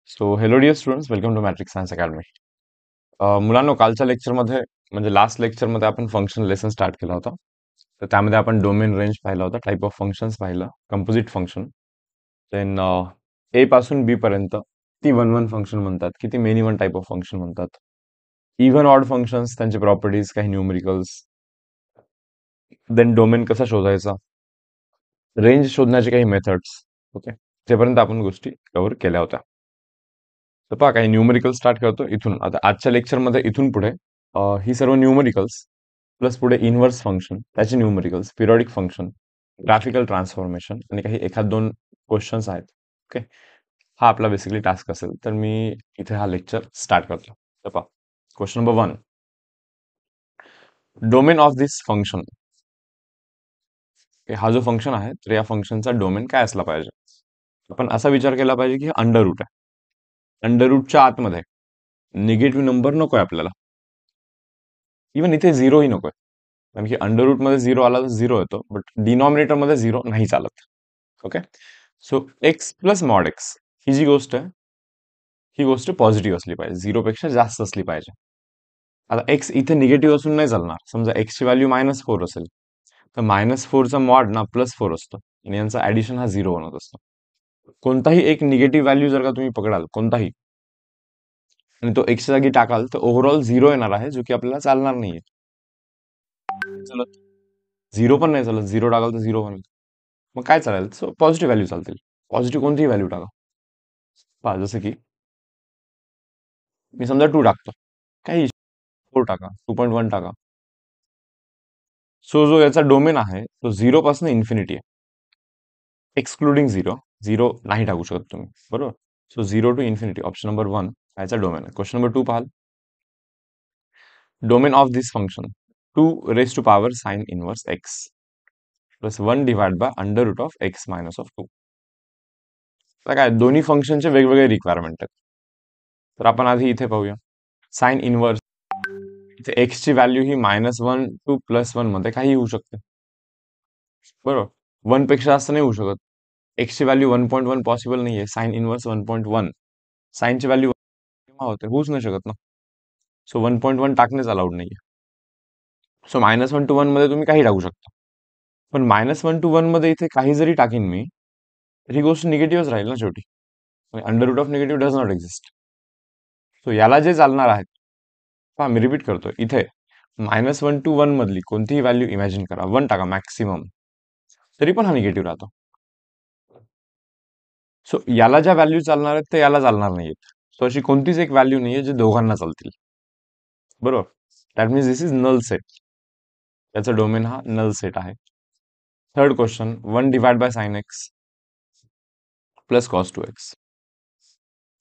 So hello dear students, welcome to Matric Science Academy. मुलांनो, कालच्या लेक्चरमध्ये म्हणजे लास्ट लेक्चरमध्ये आपण फंक्शन लेसन स्टार्ट केला होता. तर त्यामध्ये आपण डोमेन रेंज पाहिला होता, टाईप ऑफ फंक्शन्स पाहिलं, कंपोजिट फंक्शन. देन ए पासून बी पर्यंत ती वन वन फंक्शन म्हणतात की ती many one type of function म्हणतात. इव्हन ऑड फंक्शन्स, त्यांचे प्रॉपर्टीज, काही न्यूमरिकल्स. देन डोमेन कसा शोधायचा, रेंज शोधण्याचे काही मेथड्स. ओके, तेपर्यंत आपण गोष्टी कव्हर केल्या होत्या. तर पहा, काही न्यूमरिकल स्टार्ट करतो इथून. आता आजच्या लेक्चरमध्ये इथून पुढे ही सर्व न्यूमरिकल्स प्लस पुढे इन्व्हर्स फंक्शन, त्याचे numericals, periodic function, graphical transformation आणि काही एखाद दोन क्वेश्चन्स आहेत. ओके, हा आपला बेसिकली टास्क असेल. तर मी इथे हा लेक्चर स्टार्ट करतो. तर पहा, question number 1, domain of this function. हा जो फंक्शन आहे तर या फंक्शनचा डोमेन काय असला पाहिजे. आपण असा विचार केला पाहिजे की अंडर रूट आहे. अंडर रूटच्या आतमध्ये निगेटिव्ह नंबर नकोय आपल्याला. इव्हन इथे झिरोही नकोय, कारण की अंडर रूट मध्ये झिरो आला तर झिरो येतो, बट डिनॉमिनेटर मध्ये झिरो नाही चालत. Okay, so x plus mod x ही जी गोष्ट आहे, ही गोष्ट पॉझिटिव्ह असली पाहिजे, झिरो पेक्षा जास्त असली पाहिजे. आता एक्स इथे निगेटिव्ह असून नाही चालणार. समजा एक्सची व्हॅल्यू -4 असेल, तर -4चा मॉड ना +4 असतो आणि यांचा ऍडिशन हा झिरो बनत असतो. कोणताही एक निगेटिव्ह व्हॅल्यू जर का तुम्ही पकडाल कोणताही, आणि तो एक्सच्या जागी टाकाल, तर ओव्हरऑल झिरो येणार आहे, जो की आपल्याला चालणार नाहीये. चलत झिरो पण नाही चालत, झिरो टाकाल तर झिरो बनेल. मग काय चालेल, सो पॉझिटिव्ह व्हॅल्यू चालतील. पॉझिटिव्ह कोणतीही व्हॅल्यू टाका. पहा, जसं की मी समजा 2 टाकतो, काही 4 टाका, 2.1 टाका. सो जो याचा डोमेन आहे तो 0 पासून इन्फिनिटी आहे, एक्सक्लुडिंग झिरो. झिरो नाही टाकू शकत तुम्ही, बरोबर. So 0 to infinity, option number 1 याचा डोमेन आहे. क्वेश्चन नंबर 2 पाहाल, domain of this function 2 sine inverse x plus 1 divide by under root of x minus of 2. आता काय, दोन्ही फंक्शनचे वेगवेगळे रिक्वायरमेंट आहेत. तर आपण आधी इथे पाहूया साइन इनवर्स. इथे एक्स ची व्हॅल्यू ही -1 टू +1 मध्ये काही होऊ शकते, बरोबर. 1 पेक्षा जास्त नाही होऊ शकत. एक्स ची व्हॅल्यू 1.1 पॉसिबल नाहीये. साइन इनवर्स 1.1, साइनची व्हॅल्यू केव्हा होते, होऊच नाही शकत ना. सो 1.1 टाकणेच अलाउड नाहीये. सो -1 टू 1 मध्ये तुम्ही काही टाकू शकता, पण -1 टू 1 मध्ये इथे काही जरी टाकीन मी, तर ही गोष्ट निगेटिव्हच राहील ना शेवटी. Under root of negative does not exist. So याला जे चालणार आहे, पहा मी रिपीट करतो, इथे -1 टू 1 मधली कोणतीही व्हॅल्यू इमॅजिन करा, 1 टाका मॅक्सिमम, तरी पण हा निगेटिव्ह राहतो. सो याला ज्या व्हॅल्यू चालणार आहेत ते याला चालणार नाहीयेत. सो अशी कोणतीच एक व्हॅल्यू नाहीये जे दोघांना चालतील, बरोबर. That means this is null set. त्याचा डोमेन हा नल सेट आहे. Third question, 1 divide by sine x plus cos 2x.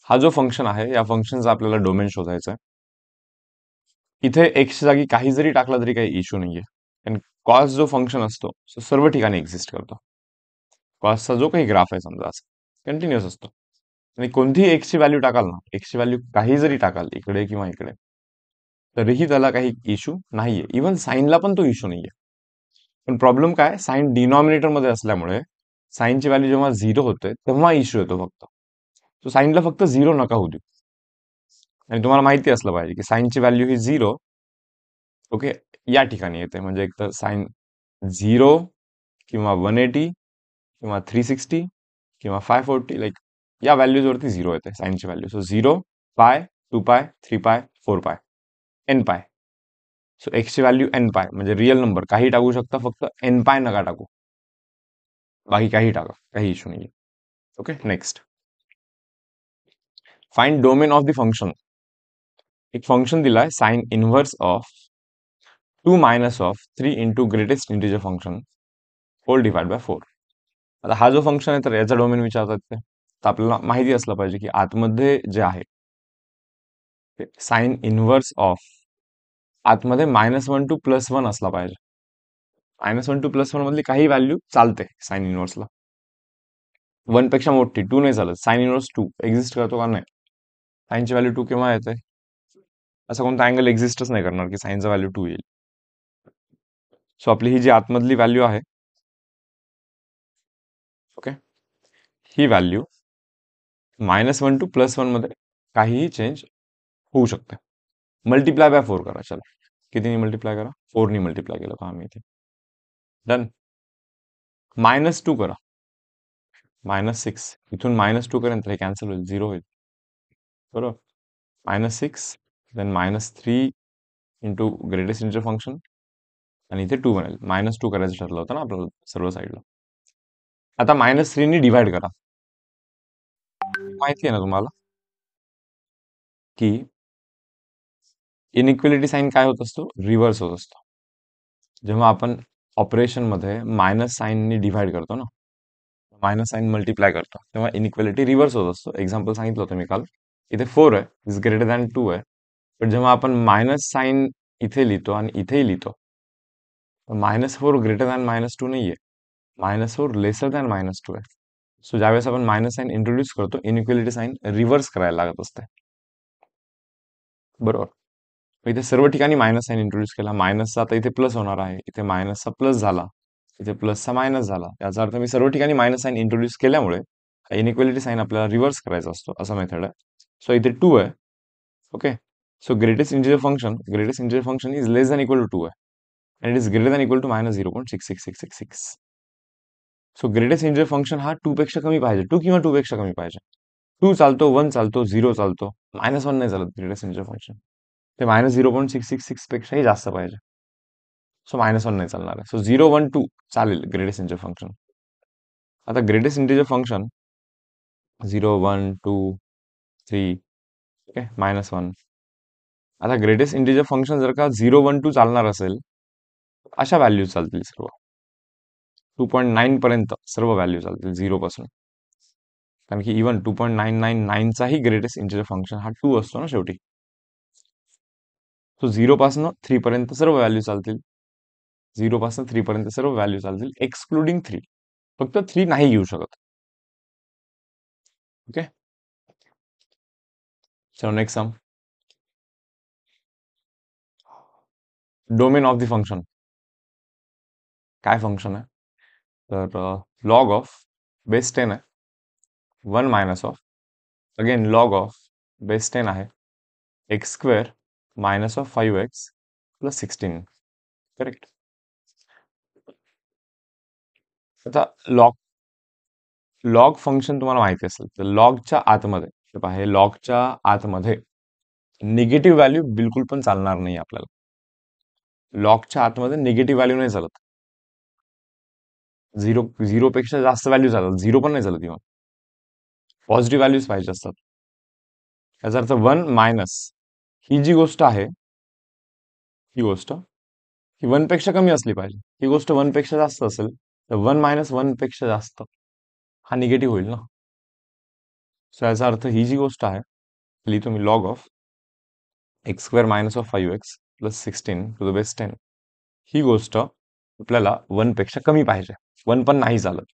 हा जो फंक्शन आहे, या फंक्शनचा आपल्याला डोमेन शोधायचा आहे. इथे एक्सच्या जागी काही जरी टाकला तरी काही इश्यू नाहीये, कारण कॉस जो फंक्शन असतो तो सर्व ठिकाणी एक्झिस्ट करतो. कॉसचा जो काही ग्राफ आहे समजा कंटिन्युअस असतो, आणि कोणतीही एक्सची व्हॅल्यू टाकाल ना, एक्सची व्हॅल्यू काही जरी टाकाल इकडे किंवा इकडे, तरीही त्याला काही इश्यू नाहीये. इव्हन साईनला पण तो इश्यू नाहीये. पण प्रॉब्लेम काय, साईन डिनॉमिनेटर मध्ये असल्यामुळे साईनची व्हॅल्यू जेव्हा झिरो होते तेव्हा इश्यू येतो फक्त. तो साईनला फक्त झिरो नका होऊ देऊ. आणि तुम्हाला माहिती असलं पाहिजे की साईनची व्हॅल्यू ही झिरो, ओके, या ठिकाणी येते. म्हणजे एक तर साईन झिरो किंवा 180 किंवा 360 किंवा 540, लाईक या व्हॅल्यूज वरती झिरो येते साईनची व्हॅल्यू. सो 0, पाय, 2π, 3π, 4π, nπ. सो एक्सची व्हॅल्यू nπ, म्हणजे रिअल नंबर काही टाकू शकता, फक्त nπ नका टाकू, बाकी काही टाका, काही इश्यू नाही. Okay, next, find domain of the function. एक फंक्शन दिलाय sine inverse of 2 minus of 3 into greatest integer function whole divide by 4. आता हा जो फंक्शन आहे तर याचा डोमेन विचारतात ते, तर आपल्याला माहिती असलं पाहिजे की आतमध्ये जे आहे ते साइन इनव्हर्स ऑफ आतमध्ये -1 टू +1 असला पाहिजे. -1 टू +1 मधली काही व्हॅल्यू चालते साइन इनव्हर्सला. 1 पेक्षा मोठी 2 नाही चालत. साइन इनव्हर्स 2 एक्झिस्ट करतो का, नाही. साइनची व्हॅल्यू 2 केव्हा येते, असा कोणता अँगल एक्झिस्टच नाही करणार की साइनचा व्हॅल्यू 2 येईल. सो आपली ही जी आतमधली व्हॅल्यू आहे, ओके, ही व्हॅल्यू -1 टू +1 मध्ये काहीही चेंज होऊ शकते. मल्टिप्लाय बाय 4 करा. चला, कितीने मल्टिप्लाय करा? 4 ने मल्टिप्लाय केलं पहा मी इथे. डन. -2 करा. -6 इथून -2 पर्यंत हे कॅन्सल होईल, 0 होईल. बरोबर. -6 then -3 into greatest integer function आणि इथे 2 बनेल. -2 करायचं ठरलं होतं ना आपल्याला सर्व साईडला. आता -3 ने डिवाइड करा. माहिती आहे ना तुम्हाला की इनइक्वालिटी साइन काय होत असतो? रिव्हर्स होत असतो. जेव्हा आपण ऑपरेशन मध्ये मायनस साईनने डिव्हाइड करतो ना, मायनस साइन मल्टिप्लाय करतो, तेव्हा इनइक्वालिटी रिव्हर्स होत असतो. एक्झाम्पल सांगितलं होतं मी काल. इथे 4 आहे, इज ग्रेटर दॅन 2 आहे. पण जेव्हा आपण मायनस साइन इथे लिहितो आणि इथेही लिहितो, -4 ग्रेटर दॅन -2 नाहीये, -4 लेसर दॅन -2 आहे. सो ज्यावेळेस आपण मायनस साइन इंट्रोड्यूस करतो, इनइक्वालिटी साइन रिव्हर्स करायला लागत असते. बरोबर. मग इथे सर्व ठिकाणी मायनस साइन इंट्रोड्यूस केला. मायनसचा आता इथे प्लस होणार आहे. इथे मायनसचा प्लस झाला. इथे प्लसचा मायनस झाला. याचा अर्थ मी सर्व ठिकाणी मायनस साइन इंट्रोड्यूस केल्यामुळे इनइक्वालिटी साइन आपल्याला रिव्हर्स करायचा असतो, असा मेथड आहे. सो इथे 2 आहे. Okay. So greatest integer function is less than equal to 2 आहे. And it is greater than equal to -0.66666. So greatest integer function हा 2 पेक्षा कमी पाहिजे. 2 किंवा 2 पेक्षा कमी पाहिजे. 2 चालतो, 1 चालतो, 0 चालतो. -1 नाही चालत ग्रेटेस्ट इंटिजर फंक्शन. ते -0.666 पेक्षाही जास्त पाहिजे. सो -1 नाही चालणार आहे. सो 0, 1, 2 चालेल ग्रेटेस्ट इंटिजर फंक्शन. आता ग्रेटेस्ट इंटिजर फंक्शन 0, 1, 2, 3, ओके, -1. आता ग्रेटेस्ट इंटिजर फंक्शन जर का 0, 1, 2 चालणार असेल, अशा व्हॅल्यू चालतील सर्व. 2.9 पर्यंत सर्व व्हॅल्यू चालतील 0 पासून. कारण की इव्हन 2.999 चाही ग्रेटेस्ट इंटिजर फंक्शन हा 2 असतो ना शेवटी. सो 0 पासून 3 पर्यंत सर्व व्हॅल्यू चालतील. 0 पासून 3 पर्यंत सर्व व्हॅल्यू चालतील एक्सक्लुडिंग 3. फक्त 3 नाही घेऊ शकत. Okay. So next some. Domain of the function. काय फंक्शन आहे? तर लॉग ऑफ बेस 10 आहे. 1 minus of, again log of base 10 आहे. X square minus of 5x plus 16. Correct. आता लॉग लॉग फंक्शन तुम्हाला माहिती असेल तर लॉगच्या आतमध्ये, हे पहा, हे लॉगच्या आतमध्ये निगेटिव्ह व्हॅल्यू बिलकुल पण चालणार नाही आपल्याला. लॉगच्या आतमध्ये निगेटिव्ह व्हॅल्यू नाही चालत. 0 पेक्षा जास्त व्हॅल्यू चालत, 0 पण नाही चालत. इव्हन पॉझिटिव्ह व्हॅल्यूज पाहिजे असतात. याचा अर्थ 1 मायनस ही जी गोष्ट आहे, ही गोष्ट ही 1 पेक्षा कमी असली पाहिजे. ही गोष्ट 1 पेक्षा जास्त असेल तर 1 मायनस 1 पेक्षा जास्त हा निगेटिव्ह होईल ना. सो याचा अर्थ ही जी गोष्ट आहे, लिहितो मी log of x square minus of 5x plus 16 to the base 10. ही गोष्ट आपल्याला 1 पेक्षा कमी पाहिजे. 1 पण नाही चालत.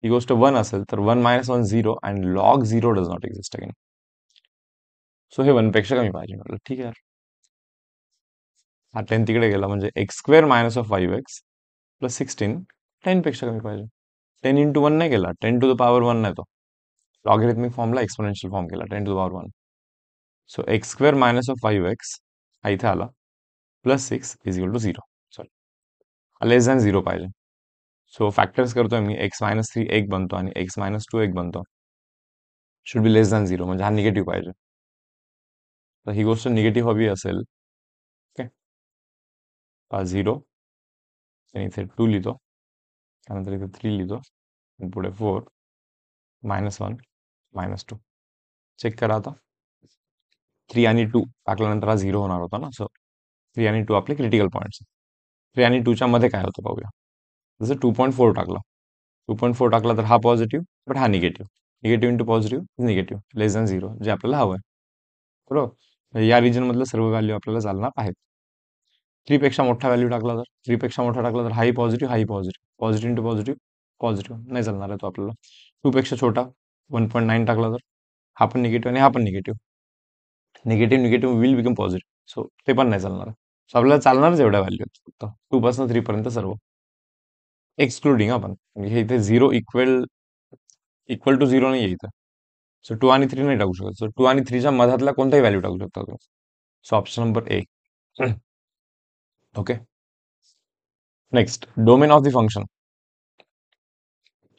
ही गोष्ट 1 असेल तर 1 minus 1 0 and log 0 does not exist again. So हे 1 पेक्षा कमी पाहिजे. म्हटलं ठीक आहे. हा 10 तिकडे गेला म्हणजे x square minus of 5x plus 16 10 पेक्षा कमी पाहिजे. 10 इंटू 1 नाही गेला, 10 टू द पॉवर 1 नाही तो. लॉगरिथमिक फॉर्मला एक्सपोनेन्शियल फॉर्म केला 10 to the power 1. So x square minus of 5x हा इथे आला plus 6 is equal to 0. Sorry, less than 0 पाहिजे. सो फॅक्टर्स करतोय मी. x-3 1 बनतो आणि x-2 1 बनतो. शुड बी लेस दॅन 0 म्हणजे हा निगेटिव्ह पाहिजे. तर ही गोष्ट निगेटिव्ह हवी असेल, ओके, 0 आणि इथे 2 लिहितो, त्यानंतर इथे 3 लिहितो आणि पुढे 4 -1 -2. चेक करा आता. 3 आणि 2 टाकल्यानंतर हा 0 होणार होता ना. सो 3 आणि 2 आपले क्रिटिकल पॉईंट्स. 3 आणि 2च्या मध्ये काय होतं पाहूया. जसं 2.4 टाकला, 2.4 टाकला तर हा पॉझिटिव्ह, बट हा negative. Negative into positive negative, less than 0 जे आपल्याला हवं आहे. बरोबर. या रिजन मधलं सर्व व्हॅल्यू आपल्याला चालणार आहेत. 3 पेक्षा मोठा व्हॅल्यू टाकला तर, 3 पेक्षा मोठा टाकला तर हाही पॉझिटिव्ह, हाही positive, positive into positive positive नाही चालणार आहे तो आपल्याला. 2 पेक्षा छोटा 1.9 टाकला तर हा पण निगेटिव्ह आणि हा पण negative. Negative negative will become positive. So ते पण नाही चालणार. सो आपल्याला चालणारच एवढ्या व्हॅल्यू फक्त 2 पासून 3 पर्यंत सर्व एक्सक्लुडिंग आपण. म्हणजे हे इथे 0 इक्वल टू 0 नाही आहे इथं. सो 2 आणि 3 नाही टाकू शकत. सो 2 आणि 3च्या मधातला कोणताही व्हॅल्यू टाकू शकता तुम्ही. So option number A. Okay. Next, domain of the function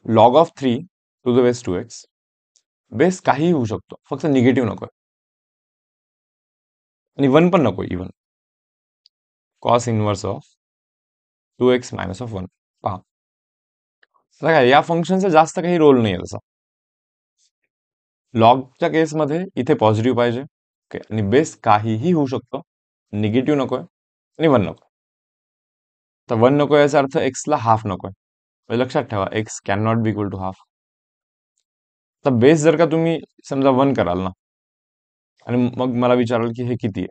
log of 3 to the base 2x. Base काहीही होऊ शकतो, फक्त निगेटिव्ह नको आणि 1 पण नको. Even cos inverse of 2x minus of 1. पहा, आता काय या फंक्शनचा जास्त काही रोल नाही आहे तसा. लॉगच्या केसमध्ये इथे पॉझिटिव्ह पाहिजे. ओके, आणि बेस काहीही होऊ शकतो, निगेटिव्ह नकोय आणि 1 नको. तर 1 नको याचा अर्थ एक्सला हाफ नकोय. म्हणजे लक्षात ठेवा, x can not be equal to half. तर बेस जर का तुम्ही समजा 1 कराल ना, आणि मग मला विचाराल की हे किती आहे,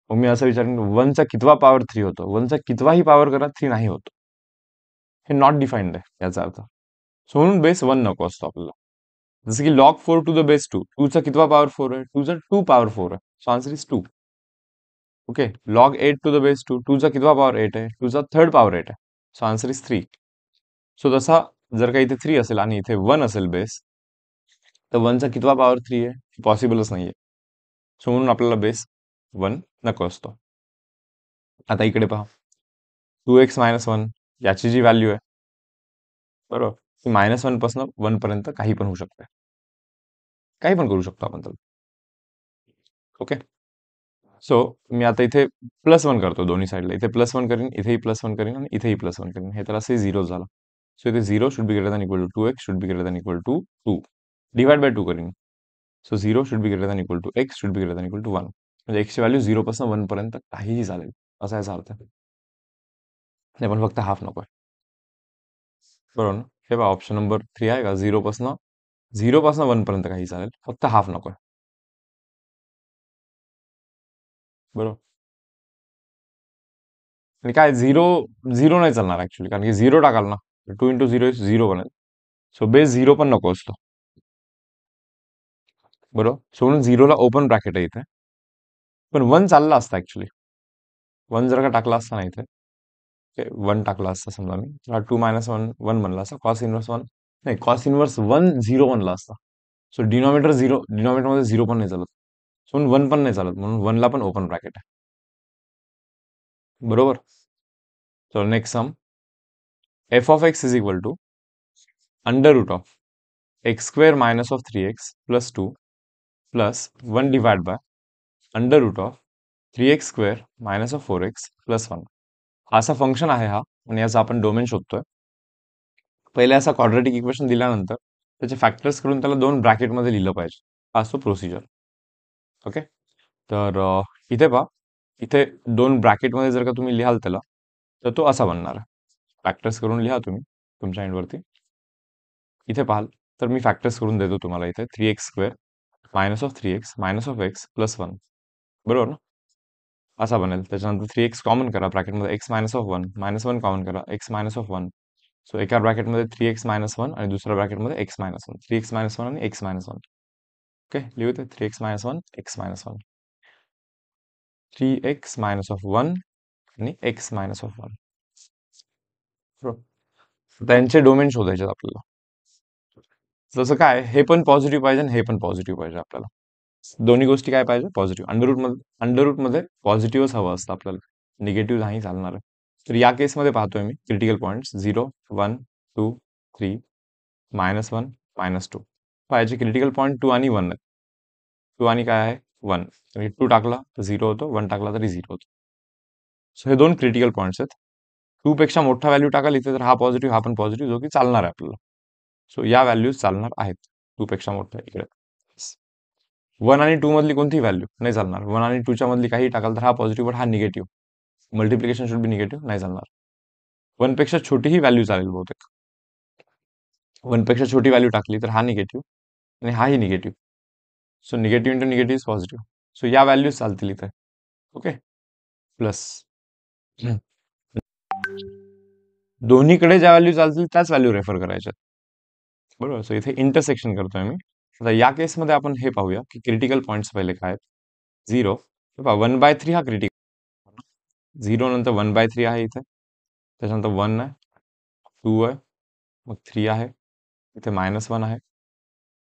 मग मी असं विचारेन 1चा कितवा पॉवर 3 होतो. 1चा कितवाही पॉवर करा 3 नाही होतो. हे नॉट डिफाईन्ड आहे याचा अर्थ. सो म्हणून बेस 1 नको असतो आपल्याला. जसं की लॉग 4 टू द बेस 2. 2चा कितवा पॉवर 4 आहे. 2चा 2 पॉवर 4 आहे. So answer is 2. Okay. Log 8 to the base 2. 2चा कितवा पॉवर 8 आहे. 2चा थर्ड पॉवर 8 आहे. So answer is 3. सो तसा जर का इथे 3 असेल आणि इथे 1 असेल बेस, तर 1चा कितवा पॉवर 3 आहे, पॉसिबलच नाहीये. सो म्हणून आपल्याला बेस 1 नको असतो. आता इकडे पहा, 2x मायनस 1 याची जी व्हॅल्यू आहे, बरोबर, ती -1 पासून 1 पर्यंत काही पण होऊ शकते. काही पण करू शकतो आपण त्याला. ओके. सो मी आता इथे +1 करतो दोन्ही साईडला. इथे +1 करीन, इथेही +1 करीन आणि इथेही +1 करीन. हे तर असे 0 झालं. सो इथे 0 should be greater than equal to 2x should be greater than equal to 2. Divide by 2 करीन. So 0 should be greater than equal to x should be greater than equal to 1. म्हणजे x ची value 0 पासून 1 पर्यंत काहीही चालेल, असा याचा अर्थ आहे. नाही, पण फक्त हाफ नको आहे. बरोबर ना? हे बघा, ऑप्शन नंबर 3 आहे का, 0 पासून 1 पर्यंत काही चालेल, फक्त हाफ नको आहे. बरोबर. आणि काय, 0 नाही चालणार ऍक्च्युली, कारण की 0 टाकाल ना, 2 इंटू 0 इज 0 बनेल. सो बेस 0 पण नको असतो. बरोबर. सो म्हणून 0ला ओपन ब्रॅकेट आहे इथे, पण 1 चालला असता ऍक्च्युली. 1 जर का टाकला असता ना इथे, 1 टाकला असता समजा मी, 2 मायनस 1 1 बनला असता. कॉस इनवर्स 1 नाही, कॉस इनवर्स 1 0 बनला असता. सो डिनॉमिनेटर 0, डिनॉमिनेटर मध्ये 0 पण नाही चालत. सो 1 पण नाही चालत, म्हणून 1 ला पण ओपन ब्रॅकेट आहे. बरोबर. So next sum, f of x is equal to under root of x square minus of 3x plus 2 plus 1 divide by under root of 3x square minus of 4x plus 1. असा function आहे हा, आणि याचा आपण domain शोधतोय. पहिले असा quadratic equation दिल्यानंतर त्याचे फॅक्टर्स करून त्याला 2 ब्रॅकेटमध्ये लिहिलं पाहिजे. हा असतो प्रोसिजर. ओके. तर इथे पहा, इथे 2 ब्रॅकेटमध्ये जर का तुम्ही लिहाल त्याला, तर तो असा बनणार आहे. फॅक्टर्स करून लिहा तुम्ही तुमच्या एंडवरती. इथे पाहाल तर मी फॅक्टर्स करून देतो तुम्हाला. इथे 3x square minus of 3x minus of x plus 1. बरोबर ना? असा बनेल. त्याच्यानंतर 3x कॉमन करा ब्रॅकेटमध्ये, x minus of 1 minus 1 common करा, x मायनस ऑफ 1. सो एका ब्रॅकेटमध्ये 3x मायनस 1 आणि दुसऱ्या ब्रॅकेटमध्ये x मायनस 1. 3x मायनस 1 आणि x मायनस 1. ओके, लिहू ते 3x minus 1 x minus 1. 3x minus of 1 आणि x मायनस ऑफ 1. त्यांचे डोमेन शोधायचे आपल्याला. जसं काय, हे पण पॉझिटिव्ह पाहिजे आणि हे पण पॉझिटिव्ह पाहिजे आपल्याला. दोन्ही गोष्टी काय पाहिजे, पॉझिटिव्ह. अंडररूट मध्ये पॉझिटिव्हच हवं असतं आपल्याला, निगेटिव्ह नाही चालणार आहे. तर या केसमध्ये पाहतोय मी क्रिटिकल पॉईंट्स 0 1 2 3 -1 -2 पाहिजे. क्रिटिकल पॉईंट 2 आणि 1 आहे. 2 आणि काय आहे 1. 2 टाकला तर 0 होतो, 1 टाकला तरी 0 होतो. सो हे 2 क्रिटिकल पॉईंट्स आहेत. 2 पेक्षा मोठा व्हॅल्यू टाकाल इथे, तर हा पॉझिटिव्ह हा पण पॉझिटिव्ह, जो की चालणार आहे आपल्याला. सो या व्हॅल्यूज चालणार आहेत. 2 पेक्षा मोठा इकडे. 1 आणि 2 मधली कोणती व्हॅल्यू नाही चालणार. 1 आणि 2च्या मधली काही टाकाल तर हा पॉझिटिव्ह, पण हा negative. Multiplication should be negative नाही चालणार. 1 पेक्षा छोटीही व्हॅल्यू चालेल बहुतेक. 1 पेक्षा छोटी व्हॅल्यू टाकली तर हा निगेटिव्ह आणि हाही negative. So negative into negative is positive. So या व्हॅल्यूज चालतील इथे. ओके. प्लस दोन्हीकडे ज्या व्हॅल्यू चालतील त्याच व्हॅल्यू रेफर करायच्या. बरोबर. सो इथे इंटरसेक्शन करतोय मी. आता या केसमध्ये आपण हे पाहूया की क्रिटिकल पॉईंट्स पहिले काय आहेत. 0 1/3 हा क्रिटिकल. 0 नंतर 1/3 आहे इथे, त्याच्यानंतर 1 आहे, 2 आहे, मग 3 आहे, इथे -1 आहे,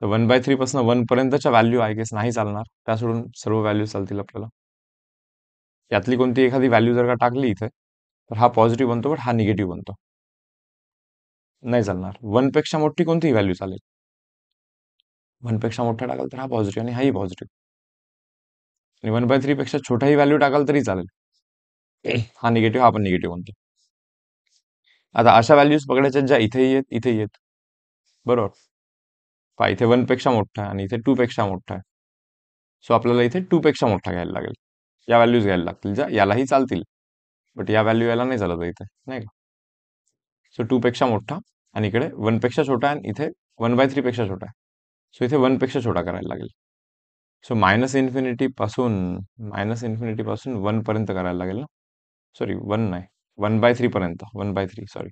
तर 1/3 पासून 1 पर्यंतच्या व्हॅल्यू आय गेस नाही चालणार, त्या सोडून सर्व व्हॅल्यू चालतील आपल्याला. यातली कोणती एखादी व्हॅल्यू जर का टाकली इथे, तर हा पॉझिटिव्ह बनतो, बट हा निगेटिव्ह बनतो. नाही चालणार. 1 पेक्षा मोठी कोणतीही व्हॅल्यू चालेल. 1 पेक्षा मोठा टाकाल तर हा पॉझिटिव्ह आणि हाही पॉझिटिव्ह. आणि 1/3 पेक्षा छोटाही व्हॅल्यू टाकाल तरी चालेल. हा निगेटिव्ह, हा पण निगेटिव्ह बनतो. आता अशा व्हॅल्यूज पकडायच्या ज्या इथेही येत, इथेही येत. बरोबर. पहा, इथे 1 पेक्षा मोठा आहे आणि इथे 2 पेक्षा मोठा आहे. सो आपल्याला इथे 2 पेक्षा मोठा घ्यायला लागेल. या व्हॅल्यूज घ्यायला लागतील, ज्या यालाही चालतील, बट या व्हॅल्यू याला नाही चालत आहे इथे, नाही का? सो 2 पेक्षा मोठा आणि इकडे 1 पेक्षा छोटा आहे आणि इथे 1/3 पेक्षा छोटा आहे. सो इथे 1 पेक्षा छोटा करायला लागेल. सो मायनस इन्फिनिटी पासून 1 पर्यंत करायला लागेल ना. सॉरी, 1 नाही, 1/3 पर्यंत, 1/3 सॉरी.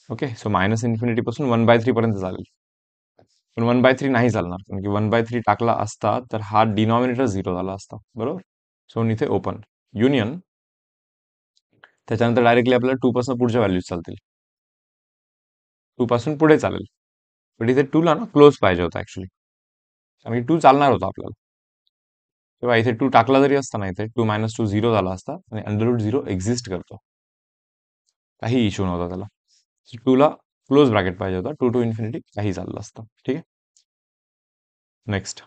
ओके, सो -∞ पासून 1/3 पर्यंत चालेल. पण 1/3 नाही चालणार, कारण की 1/3 टाकला असता तर हा डिनॉमिनेटर 0 झाला असता. बरोबर. सो इथे ओपन युनियन, त्याच्यानंतर डायरेक्टली आपल्याला 2 पासून पुढच्या व्हॅल्यूज चालतील. 2 पासून पुढे चालेल, पण इथे 2 ला ना क्लोज पाहिजे होता ऍक्च्युली, कारण की 2 चालणार होता आपल्याला. तेव्हा इथे 2 टाकला जरी असता ना, इथे 2 - 2 0 झाला असता आणि √0 एक्झिस्ट करतो, काही इश्यू नव्हता त्याला. 2 ला क्लोज ब्रॅकेट पाहिजे होता, 2 to ∞ काही चाललं असतं. ठीक आहे. Next,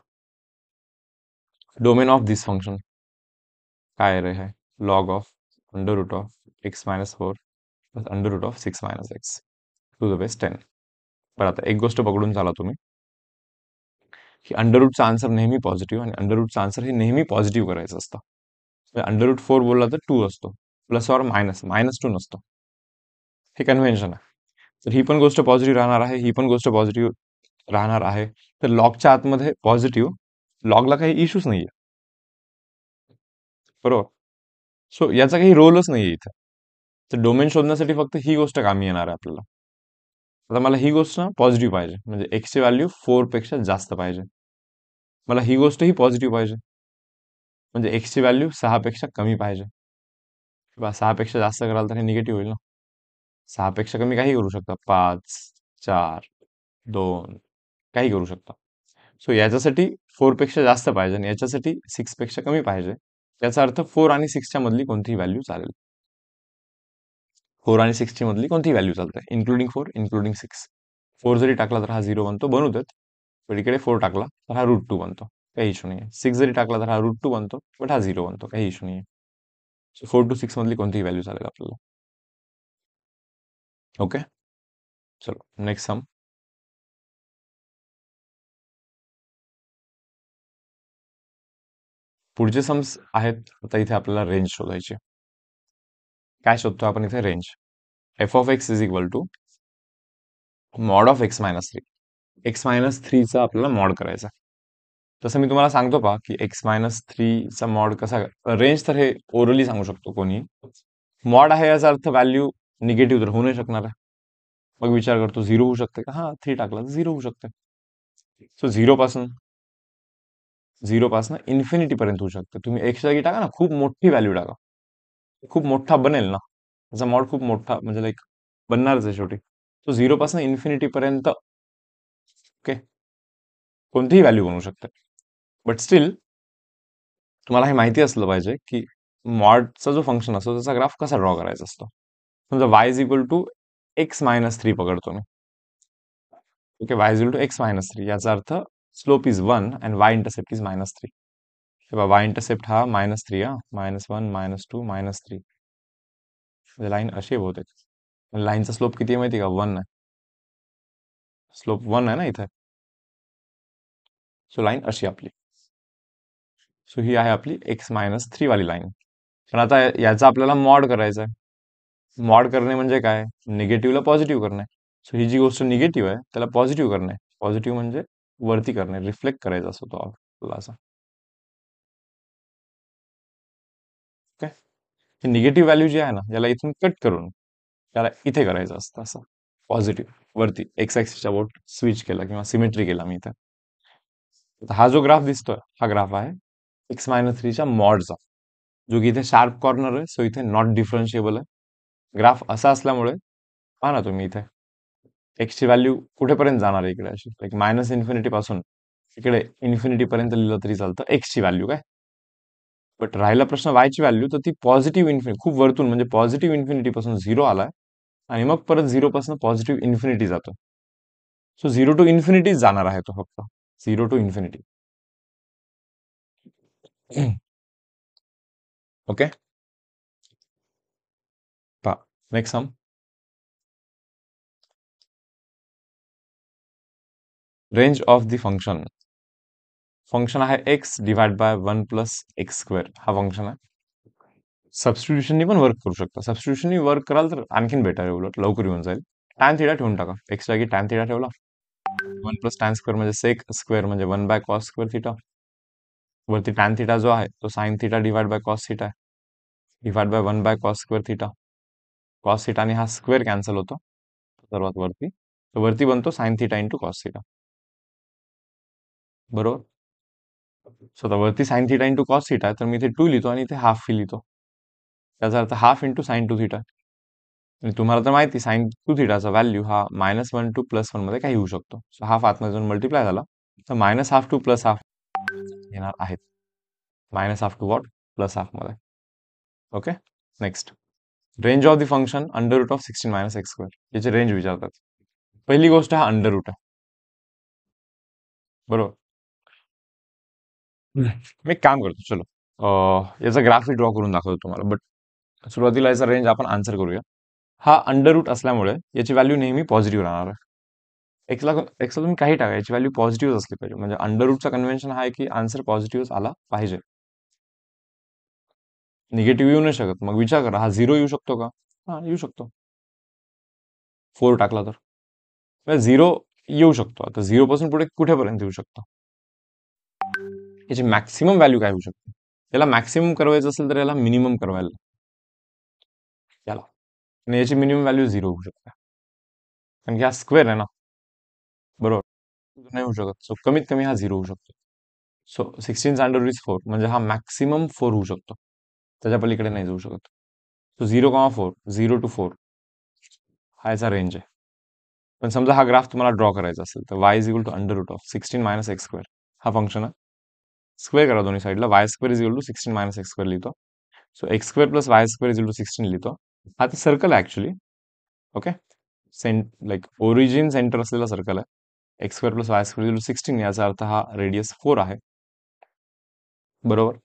domain of this function काय रे आहे? Log of √(x - 4) plus √6 - x to the base 10. बरं, आता एक गोष्ट पकडून चाला तुम्ही, की अंडररूटचा आन्सर नेहमी पॉझिटिव्ह आणि अंडररूटचा आन्सर हे नेहमी पॉझिटिव्ह करायचं असतं. √4 बोलला तर 2 असतो, प्लस ऑर मायनस -2 नसतो. हे कन्व्हेन्शन आहे. तर ही पण गोष्ट पॉझिटिव्ह राहणार आहे, ही पण गोष्ट पॉझिटिव्ह राहणार आहे. तर लॉगच्या आतमध्ये पॉझिटिव्ह, लॉगला काही इश्यूच नाहीये. बरोबर. सो याचा काही रोलच नाहीये इथे. तर डोमेन शोधण्यासाठी फक्त ही गोष्ट कामी येणार आहे आपल्याला. आता मला ही गोष्ट ना पॉझिटिव्ह पाहिजे, म्हणजे एक्सची व्हॅल्यू 4 पेक्षा जास्त पाहिजे. मला ही गोष्ट ही पॉझिटिव्ह पाहिजे, म्हणजे एक्सची व्हॅल्यू 6 पेक्षा कमी पाहिजे. किंवा 6 पेक्षा जास्त कराल तर हे निगेटिव्ह होईल ना. 6 पेक्षा कमी काही करू शकता, 5, 4, 2, काही करू शकता. सो याच्यासाठी 4 पेक्षा जास्त पाहिजे आणि याच्यासाठी 6 पेक्षा कमी पाहिजे. याचा अर्थ 4 आणि 6 च्या मधली कोणतीही व्हॅल्यू चालेल. 4 आणि 6 ची मधली कोणतीही व्हॅल्यू चालते, इन्क्लुडिंग 4, इन्क्लुडिंग 6. 4 जरी टाकला तर हा 0 बनतो, बनू देत. पण इकडे 4 टाकला तर हा √2 बनतो, काही इश्यू नाही. 6 जरी टाकला तर हा √2 बनतो, बट हा 0 बनतो, काही इश्यू नाही. सो 4 to 6 मधली कोणतीही व्हॅल्यू चालेल आपल्याला. ओके, चलो नेक्स्ट सम. पुढचे सम्स आहेत. आता इथे आपल्याला रेंज शोधायची. काय शोधतो आपण इथे? Range. f(x) is equal to mod of x-3. x-3 चा आपल्याला मॉड करायचा. तसं मी तुम्हाला सांगतो पहा, की x-3 चा मॉड कसा, रेंज तर हे ओरली सांगू शकतो कोणी. मॉड आहे याचा अर्थ व्हॅल्यू निगेटिव्ह तर होऊ नाही शकणार आहे. मग विचार करतो 0 होऊ शकते का? हा, 3 टाकला तर 0 होऊ शकते. सो 0 पासून इन्फिनिटी पर्यंत होऊ शकते. तुम्ही x जागी टाका ना, खूप मोठी व्हॅल्यू टाका, खूप मोठा बनेल ना त्याचा मॉड, खूप मोठा म्हणजे लाईक बनणारच आहे शेवटी. तो 0 पासून इन्फिनिटी पर्यंत, ओके, कोणतीही व्हॅल्यू बनवू शकते. बट स्टील तुम्हाला हे माहिती असलं पाहिजे की मॉडचा जो फंक्शन असतो त्याचा ग्राफ कसा ड्रॉ करायचा असतो. समजा y is equal to x-3 पकडतो मी. Okay, y is equal to x-3, याचा अर्थ slope is 1 and y intercept is -3. तेव्हा y इंटरसेप्ट हा -3, हा -1, -2, -3. लाईन अशी आहे बहुतेक. लाईनचा स्लोप किती आहे माहिती का? 1 आहे. स्लोप 1 आहे ना इथे. सो लाईन अशी आपली. सो ही आहे आपली x-3 वाली लाईन. पण आता याचा आपल्याला मॉड करायचा आहे. मॉड करणे म्हणजे काय? निगेटिव्हला पॉझिटिव्ह करणे. सो ही जी गोष्ट निगेटिव्ह आहे त्याला पॉझिटिव्ह करणे. पॉझिटिव्ह म्हणजे वरती करणे, रिफ्लेक्ट करायचा असतो तो आपल्याला असा. ओके, ही निगेटिव्ह व्हॅल्यू जी आहे ना, याला इथून कट करून त्याला इथे करायचं असतं असं, पॉझिटिव्ह वरती एक्स ॲक्सिसच्या बोट स्विच केला किंवा सिमेट्री केला मी इथे. हा जो ग्राफ दिसतोय हा ग्राफ आहे x-3च्या मॉडचा, जो की इथे शार्प कॉर्नर आहे. सो इथे नॉट डिफरन्शिएबल आहे. ग्राफ असा असल्यामुळे पहा ना तुम्ही इथे एक्सची व्हॅल्यू कुठेपर्यंत जाणार आहे इकडे अशी लाईक मायनस इन्फिनिटी पासून इकडे इन्फिनिटी पर्यंत लिहिलं तरी चालतं एक्सची व्हॅल्यू काय. बट राहिला प्रश्न वायची व्हॅल्यू, तर ती पॉझिटिव्ह इन्फिनिटी खूप वरतून म्हणजे पॉझिटिव्ह इन्फिनिटी पासून झिरो आलाय आणि मग परत झिरो पासून पॉझिटिव्ह इन्फिनिटी जातो. सो झिरो टू इन्फिनिटी जाणार आहे तो फक्त, झिरो टू इन्फिनिटी. ओके, पहा next sum. Range of the function. Function आहे x divide by one plus x square हा फंक्शन आहे. सबस्टिट्यूशननी पण वर्क करू शकता, सबस्टिट्यूशननी वर्क कराल तर आणखीन बेटर आहे, उलट लवकर येऊन जाईल. टॅन थिटा ठेवून टाका, एक्स जागी टॅन थिटा ठेवला, वन प्लस टॅन स्क्वेअर म्हणजे सेक स्क्वेअर म्हणजे one by cos square theta, वरती टॅन थिटा जो आहे तो sine theta divide by cos theta आहे, divide by one by cos square theta. Cos theta आणि हा स्क्वेअर कॅन्सल होतो सर्वात वरती, तो वरती बनतो sine theta into cos theta, बरोबर. सो आता वरती sine theta into cos theta आहे, तर मी इथे टू लिहितो आणि इथे हाफ लिहितो, त्याचा अर्थ half into sine to theta. आणि तुम्हाला तर माहिती साइन टू थिटाचा व्हॅल्यू हा -1 टू +1 मध्ये काही होऊ शकतो. सो हाफ आतमध्ये जाऊन मल्टिप्लाय झाला तर -हाफ टू +हाफ येणार आहेत, -हाफ टू वॉट +हाफ मध्ये. Okay, next. Range of the function under root of 16 - x square, याची रेंज विचारतात. पहिली गोष्ट हा अंडर रूट आहे, बरोबर. मी एक काम करतो, चलो याचा ग्राफ ड्रॉ करून दाखवतो तुम्हाला, बट सुरुवातीला याचा रेंज आपण आन्सर करूया. हा अंडर रूट असल्यामुळे याची व्हॅल्यू नेहमी पॉझिटिव्ह राहणार आहे. एक्सला तुम्ही काही टाका, याची व्हॅल्यू पॉझिटिव्ह असली पाहिजे, म्हणजे अंडर रूटचा कन्व्हेन्शन हा आहे की आन्सर पॉझिटिव्ह आला पाहिजे, निगेटिव्ह येऊ नाही शकत. मग विचार करा, हा झिरो येऊ शकतो का? हा येऊ शकतो, 4 टाकला तर झिरो येऊ शकतो. आता झिरो पासून पुढे कुठेपर्यंत येऊ शकतो, याची मॅक्सिमम व्हॅल्यू काय होऊ शकते? याला मॅक्सिमम करवायचं असेल तर याला मिनिमम करवायला याला, आणि याची मिनिमम व्हॅल्यू झिरो होऊ शकते, कारण की हा स्क्वेअर आहे ना, बरोबर. नाही होऊ शकत, सो कमीत कमी हा झिरो होऊ शकतो. सो 16 √4 म्हणजे हा मॅक्सिमम 4 होऊ शकतो, त्याच्या पलीकडे नाही जाऊ शकत. सो 0,4 0 to 4 हा याचा रेंज आहे. पण समजा हा ग्राफ तुम्हाला ड्रॉ करायचा असेल तर y is equal to under root of 16 - x square हा फंक्शन आहे. स्क्वेअर करा दोन्ही साईडला, y square is equal to 16 - x square लिहितो. So x square plus y square is equal to 16 लिहितो. हा तर सर्कल आहे actually, okay. Like origin centre असलेला सर्कल आहे. X square plus y square is equal to 16 याचा अर्थ हा रेडियस 4 आहे, बरोबर.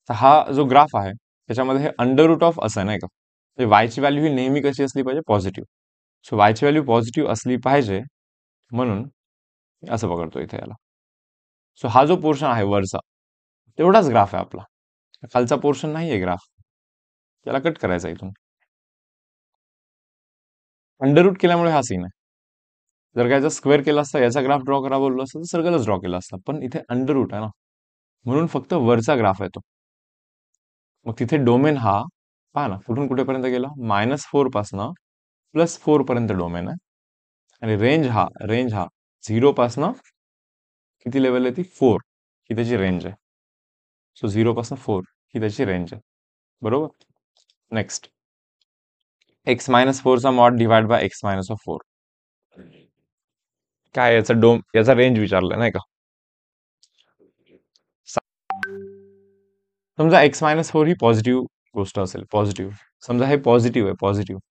तर हा जो ग्राफ आहे त्याच्यामध्ये हे अंडर रूट ऑफ असं आहे नाही का, म्हणजे वायची व्हॅल्यू ही नेहमी कशी असली पाहिजे, पॉझिटिव्ह. सो वायची व्हॅल्यू पॉझिटिव्ह असली पाहिजे म्हणून मी असं पकडतो इथे याला. सो हा जो पोर्शन आहे वरचा तेवढाच ग्राफ आहे आपला, खालचा पोर्शन नाही आहे ग्राफ, त्याला कट करायचा इथून. अंडर रूट केल्यामुळे हा सीन आहे. जर का याचा स्क्वेअर केला असता, याचा ग्राफ ड्रॉ करा बोललो असतं तर सर्कलच ड्रॉ केला असता, पण इथे अंडर रूट आहे ना, म्हणून फक्त वरचा ग्राफ आहे तो. मग तिथे डोमेन हा पहा ना कुठून कुठेपर्यंत गेला, -4 पासनं +4 पर्यंत डोमेन आहे, आणि रेंज हा 0 पासनं किती लेवल आहे ती 4 ही त्याची रेंज आहे. सो 0 पासून 4 ही त्याची रेंज आहे, बरोबर. नेक्स्ट, x - 4 चा मॉड डिवाइड बाय x - 4 काय याचा रेंज विचारलाय नाही का. समजा x - 4 ही पॉझिटिव्ह गोष्ट असेल, पॉझिटिव्ह समजा हे पॉझिटिव्ह आहे, पॉझिटिव्ह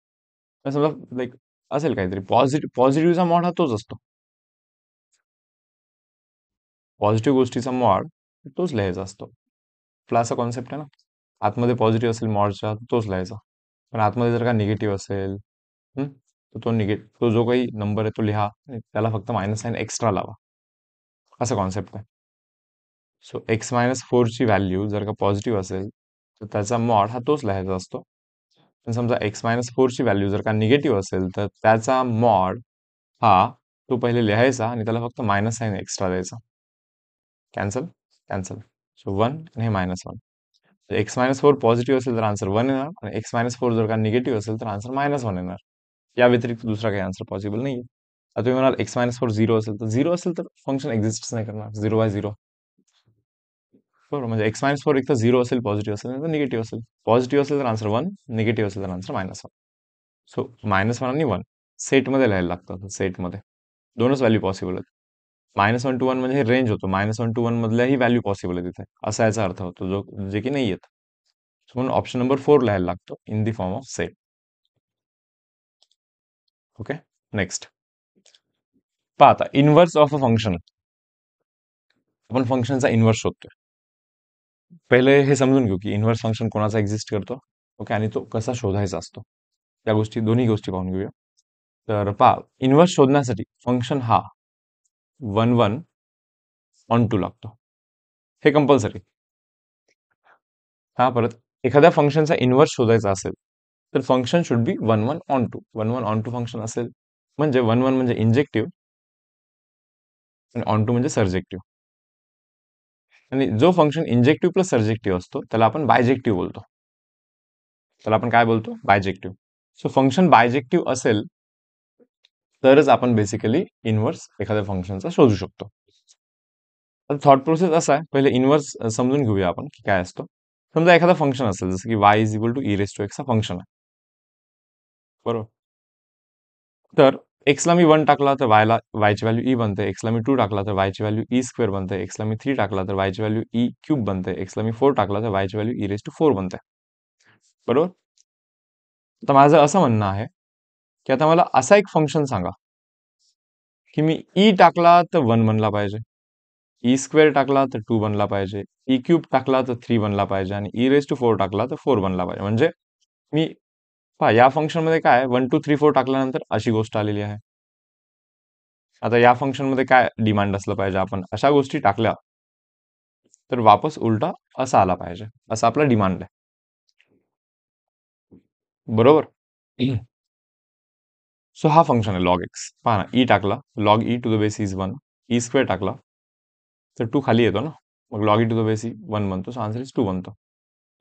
समजा लाईक असेल काहीतरी पॉझिटिव्हचा मॉड हा तोच असतो, पॉझिटिव्ह गोष्टीचा मॉड तोच लिहायचा असतो. आपला असा कॉन्सेप्ट आहे ना, आतमध्ये पॉझिटिव्ह असेल मॉडच्या तोच लिहायचा, पण आतमध्ये जर का निगेटिव्ह असेल तर तो जो काही नंबर आहे तो लिहा आणि त्याला फक्त मायनस साईन एक्स्ट्रा लावा, असं कॉन्सेप्ट आहे. सो x - 4 ची व्हॅल्यू जर का पॉझिटिव्ह असेल तर त्याचा मॉड हा तोच लिहायचा असतो, पण समजा x - 4 ची व्हॅल्यू जर का निगेटिव्ह असेल तर त्याचा मॉड हा तो पहिले लिहायचा आणि त्याला फक्त मायनस साईन एक्स्ट्रा द्यायचा. कॅन्सल कॅन्सल, सो 1 आणि हे -1. x - 4 पॉझिटिव्ह असेल तर आन्सर 1 येणार, आणि x - 4 जर का निगेटिव्ह असेल तर आन्सर -1 येणार. या व्यतिरिक्त दुसरा काही आन्सर पॉसिबल नाही. आता तुम्ही म्हणाल x - 4 झिरो असेल तर फंक्शन एक्झिस्ट नाही करणार, 0/0, बरोबर. म्हणजे x - 4 एक तर 0 असेल, पॉझिटिव्ह असेल, नाही तर निगेटिव्ह असेल. पॉझिटिव्ह असेल तर आन्सर 1, निगेटिव्ह असेल तर आन्सर -1. सो -1 आणि 1 सेटमध्ये लिहायला लागतं. सेटमध्ये दोनच व्हॅल्यू पॉसिबल आहेत. -1 to 1 म्हणजे हे रेंज होतो. -1 to 1 मधल्याही व्हॅल्यू पॉसिबल आहे तिथे, असा याचा अर्थ होतो, जो जे की नाही येत. म्हणून ऑप्शन नंबर 4 लिहायला लागतो in the form of set. Okay, next पहा आता इनव्हर्स ऑफ अ फंक्शन. आपण फंक्शनचा इन्व्हर्स शोधतोय. पहिले हे समजून घेऊ की इन्व्हर्स फंक्शन कोणाचा एक्झिस्ट करतो. ओके, आणि तो कसा शोधायचा असतो, या गोष्टी दोन्ही गोष्टी पाहून घेऊया. तर पहा, इन्व्हर्स शोधण्यासाठी फंक्शन हा 1 1 on 2 लागतो, हे कंपल्सरी. हा परत एखाद्या फंक्शनचा इन्व्हर्स शोधायचा असेल तर function should be 1 1 on 2. 1 1 on 2 function असेल म्हणजे 1 1 म्हणजे इंजेक्टिव्ह आणि ऑन टू म्हणजे सर्जेक्टिव्ह. आणि जो फंक्शन इंजेक्टिव्ह प्लस सर्जेक्टिव्ह असतो त्याला आपण बायजेक्टिव्ह बोलतो. त्याला आपण काय बोलतो? बायजेक्टिव्ह. सो फंक्शन बायजेक्टिव्ह असेल तरच आपण बेसिकली इन्व्हर्स एखाद्या फंक्शनचा शोधू शकतो. थॉट प्रोसेस असा आहे, पहिले इन्व्हर्स समजून घेऊया आपण की काय असतो. समजा एखादा फंक्शन असेल, जसं की y is equal to e raise to x हा फंक्शन आहे, बरोबर. तर x ला मी 1 टाकला तर y ची व्हॅल्यू e बनते. x ला मी 2 टाकला तर y ची व्हॅल्यू e स्क्वेअर बनते. x ला मी 3 टाकला तर y ची व्हॅल्यू e क्यूब बनते. x ला मी 4 टाकला तर y ची व्हॅल्यू e रेस टू 4 बनते, बरोबर. तर माझं असं म्हणणं आहे की आता मला असा एक फंक्शन सांगा की मी e टाकला तर 1 बनला पाहिजे, ई स्क्वेअर टाकला तर 2 बनला पाहिजे, ई क्यूब टाकला तर 3 बनला पाहिजे आणि ई रेस टू 4 टाकला तर 4 बनला पाहिजे. म्हणजे मी पहा, या फंक्शन मध्ये काय 1 2 3 4 टाकल्यानंतर अशी गोष्ट आलेली आहे. आता या फंक्शन मध्ये काय डिमांड असलं पाहिजे, आपण अशा गोष्टी टाकल्या तर वापस उलटा असा आला पाहिजे, असा आपला डिमांड आहे, बरोबर. सो हा फंक्शन आहे लॉग एक्स. पहा ना, ई टाकला log e to the base is 1, e square टाकला तर 2 खाली येतो ना, मग log e to the base 1 बनतो, सो आन्सर इज 2 बनतो.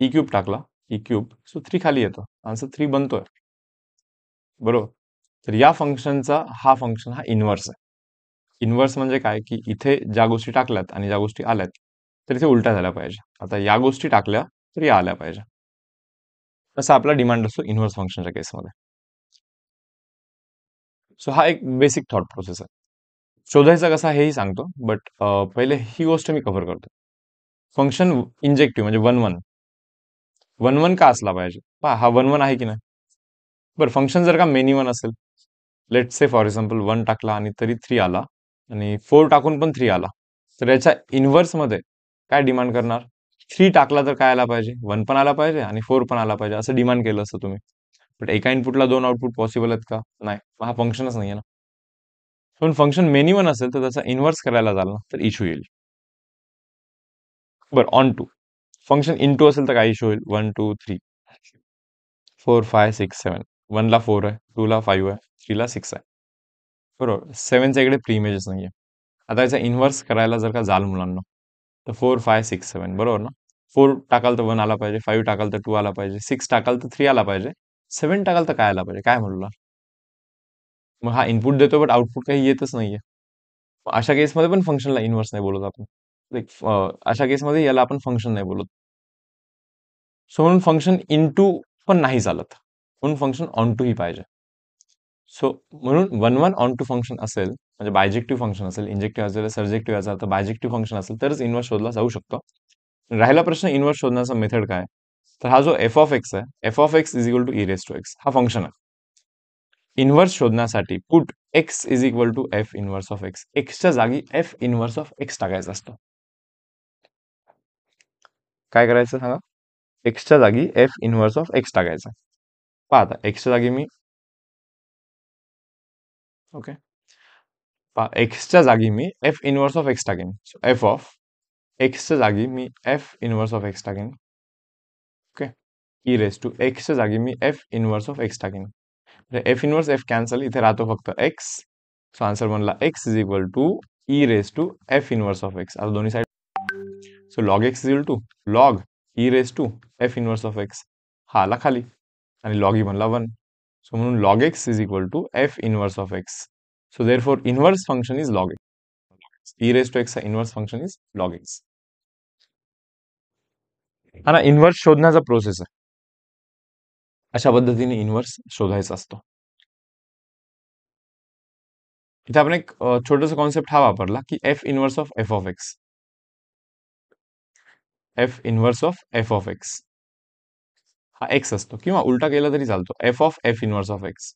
ई क्यूब टाकला ई क्यूब, सो 3 खाली येतो, आन्सर 3 बनतोय, बरोबर. तर या फंक्शनचा हा इन्व्हर्स आहे. इन्व्हर्स म्हणजे काय, की इथे ज्या गोष्टी टाकल्यात आणि ज्या गोष्टी आल्यात तर इथे उलट्या झाल्या पाहिजे. आता या गोष्टी टाकल्या तर या आल्या पाहिजे, असा आपला डिमांड असतो इन्व्हर्स फंक्शनच्या केसमध्ये. सो हा एक बेसिक थॉट प्रोसेस आहे. शोधायचा कसा हेही सांगतो, बट पहिले ही गोष्ट मी कव्हर करतो. फंक्शन इंजेक्टिव्ह म्हणजे 1 1 का असला पाहिजे. पहा, हा 1 1 आहे की नाही. बरं, फंक्शन जर का मेनी 1 असेल, लेट से फॉर एक्झाम्पल 1 टाकला आणि तरी 3 आला आणि 4 टाकून पण 3 आला, तर याच्या इन्व्हर्स मध्ये काय डिमांड करणार? 3 टाकला तर काय आला पाहिजे? 1 पण आला पाहिजे आणि 4 पण आला पाहिजे, असं डिमांड केलं असतं तुम्ही. बट एका इनपुटला 2 आउटपुट पॉसिबल आहेत का? नाही, मग हा फंक्शनच नाही आहे ना. पण फंक्शन मेनी 1 असेल तर त्याचा इन्व्हर्स करायला झाला तर इश्यू येईल. बरं, onto function into असेल तर काय इश्यू होईल? 1 2 3 4 5 6 7. 1 ला 4 आहे, 2 ला 5 आहे, 3 ला 6 आहे, बरोबर. 7च्या इकडे प्री इमेजेस नाहीये. आता याचा इन्व्हर्स करायला जर का जाल मुलांना, तर 4 5 6 7, बरोबर ना. 4 टाकाल तर 1 आला पाहिजे, 5 टाकाल तर 2 आला पाहिजे, 6 टाकाल तर 3 आला पाहिजे, 7 टाकाल तर काय आला पाहिजे? काय म्हणला? मग हा इनपुट देतो बट आउटपुट काही येतच नाहीये. अशा केसमध्ये पण फंक्शनला इन्व्हर्स नाही बोलत आपण. अशा केसमध्ये याला आपण फंक्शन नाही बोलत. सो म्हणून फंक्शन इनटू पण नाही चालत, म्हणून फंक्शन ऑन टू ही पाहिजे. सो म्हणून 1 1 ऑन टू फंक्शन असेल म्हणजे बायजेक्टिव्ह फंक्शन असेल, इंजेक्टिव्ह असेल, सर्जेक्टिव्ह असेल, तर बायजेक्टिव्ह फंक्शन असेल तरच इन्व्हर्स शोधला जाऊ शकतो. राहिला प्रश्न इन्व्हर्स शोधण्याचा मेथड काय, तर हा जो एफ ऑफ एक्स आहे, f of x is equal to e raise to x हा फंक्शन आहे. इन्व्हर्स शोधण्यासाठी put x is equal to f inverse of x, एक्सच्या जागी एफ इन्व्हर्स ऑफ एक्स टाकायचं असतं. काय करायचं सांगा? एक्सच्या जागी एफ इन्व्हर्स ऑफ एक्स टाकायचं. पहा आता एक्सच्या जागी मी ओके एक्सच्या जागी मी एफ इन्व्हर्स ऑफ एक्स टाकेन. एफ ऑफ एक्सच्या जागी मी एफ इन्व्हर्स ऑफ एक्स टाकेन. ओके, ई रेस टू एक्सच्या जागी मी एफ इन्व्हर्स ऑफ एक्स टाकेन. एफ इन्व्हर्स एफ कॅन्सल, इथे राहतो फक्त एक्स. सो आन्सर बनला x is equal to e raise to f inverse of x. आता दोन्ही side, so log x is equal to log e raise to f inverse of x, हा आला खाली आणि लॉग ई बनला 1. So म्हणून log x is equal to f inverse of x. So therefore inverse function is log x. E raised to x inverse function is log x. हा ना inverse शोधण्याचा process आहे. अशा पद्धतीने इन्व्हर्स शोधायचा असतो. इथे आपण एक छोटासा कॉन्सेप्ट हा वापरला की F inverse of f of x. F inverse of f of x हा एक्स असतो, किंवा उलटा केला तरी चालतो, एफ इनवर्स ऑफ एक्स.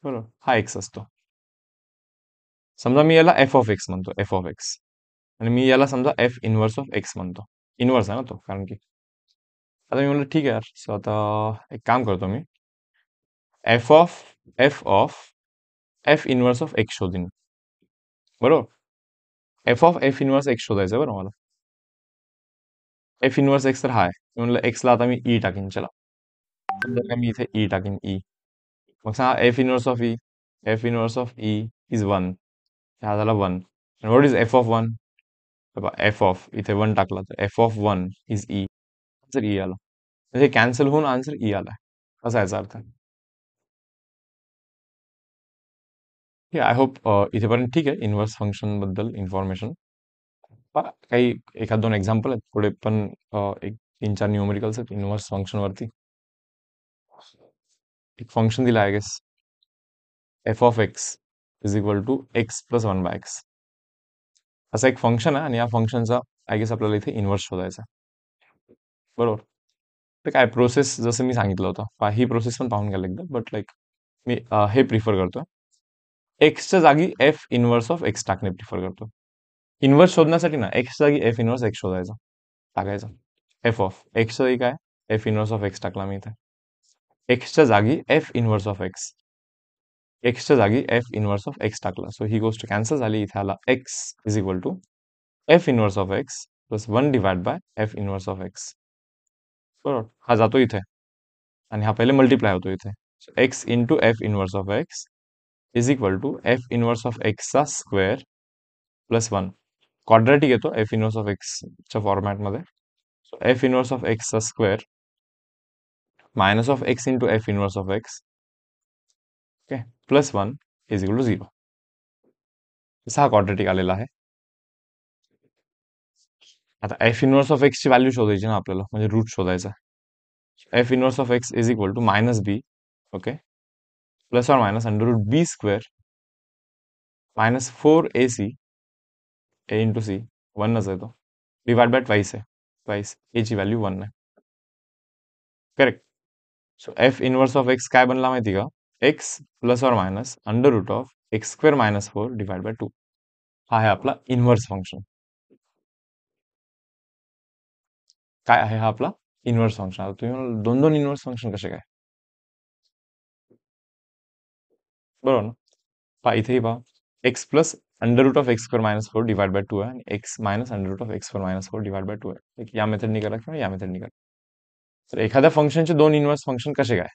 बरोबर, हा एक्स असतो. समजा मी याला एफ ऑफ एक्स म्हणतो, एफ ऑफ एक्स, आणि मी याला समजा एफ इनवर्स ऑफ एक्स म्हणतो. इनवर्स आहे ना तो, कारण की आता मी म्हणलं ठीक आहे यार, सो आता एक काम करतो मी, f of f inverse of x शोधीन. बरोबर, एफ इनवर्स एक्स शोधायचं बरं मला. एफ इनवर्स एक्स तर हा आहे. मी म्हणलं एक्सला आता मी ई टाकीन. चला, समजा का मी इथे ई टाकीन, ई. मग सांगा F inverse of E. F inverse of E is 1. हा झाला 1. What is f of 1? F of इथे 1 टाकला तर f of 1 is E. Answer E आला. म्हणजे कॅन्सल होऊन आन्सर ई आला, असा याचा अर्थ. आय होप इथेपर्यंत ठीक आहे इन्व्हर्स फंक्शन बद्दल इन्फॉर्मेशन. काही एखाद दोन एक्झाम्पल आहेत पुढे पण, एक 3-4 न्यूमेरिकल्स आहेत इन्व्हर्स फंक्शन वरती. एक फंक्शन दिला आहे guess, f of x is equal to x plus 1/x. असं एक फंक्शन आहे, आणि या फंक्शनचा आय गेस आपल्याला इथे इन्व्हर्स शोधायचा आहे. बरोबर. तर काय प्रोसेस, जसं मी सांगितलं होतं ही प्रोसेस पण पाहून घ्यायला एकदा, बट लाईक मी हे प्रिफर करतो, एक्सच्या जागी एफ इनवर्स ऑफ एक्स टाकणे प्रिफर करतो. इन्व्हर्स शोधण्यासाठी ना एक्सच्या जागी एफ इनवर्स एक्स शोधायचा, टाकायचा. एफ ऑफ एक्सच्या जागी काय, एफ इनवर्स ऑफ एक्स टाकला मी इथे. एक्सच्या जागी एफ इनवर्स ऑफ एक्स, एक्सच्या जागी एफ इनवर्स ऑफ एक्स टाकला, सो ही गोष्ट कॅन्सल झाली. इथे आला x is equal to f inverse of x plus 1 divide by f inverse of x. बरोबर, हा जातो इथे, आणि हा पहिले मल्टिप्लाय होतो इथे. X into f inverse of x is equal to f inverse of एक्सचा स्क्वेअर प्लस 1. क्वाड्रॅटिक येतो एफ इनवर्स ऑफ एक्सच्या फॉर्मॅटमध्ये. सो एफ इनवर्स ऑफ एक्सचा square minus of x into f inverse of x, okay, plus 1 is equal to 0. हा quadratic आलेला आहे. आता f inverse of एक्सची व्हॅल्यू शोधायची ना आपल्याला, म्हणजे रूट शोधायचा. F inverse of x is equal to minus b, okay, plus और minus under root b square minus 4ac a into c, 1च आहे तो, डिवाइड बाय ट्वाइस आहे, ट्वाइस ए ची व्हॅल्यू 1 आहे. Correct. So f inverse of x काय बनला माहिती का, एक्स प्लस और minus under root of x square minus 4 divide by 2. हा आहे आपला इन्व्हर्स फंक्शन. काय आहे हा आपला इन्व्हर्स फंक्शन. आता तुम्ही म्हणाल, दोन दोन इन्व्हर्स फंक्शन कसे काय? बरोबर ना. पहा इथेही पहा, x plus under root of x square minus 4 divide by 2 आहे, आणि x minus under root of x square minus 4 divide by 2 आहे. एक या मेथडनी करा किंवा या मेथडनी करा. तर एखाद्या फंक्शनचे दोन इन्व्हर्स फंक्शन कसे काय?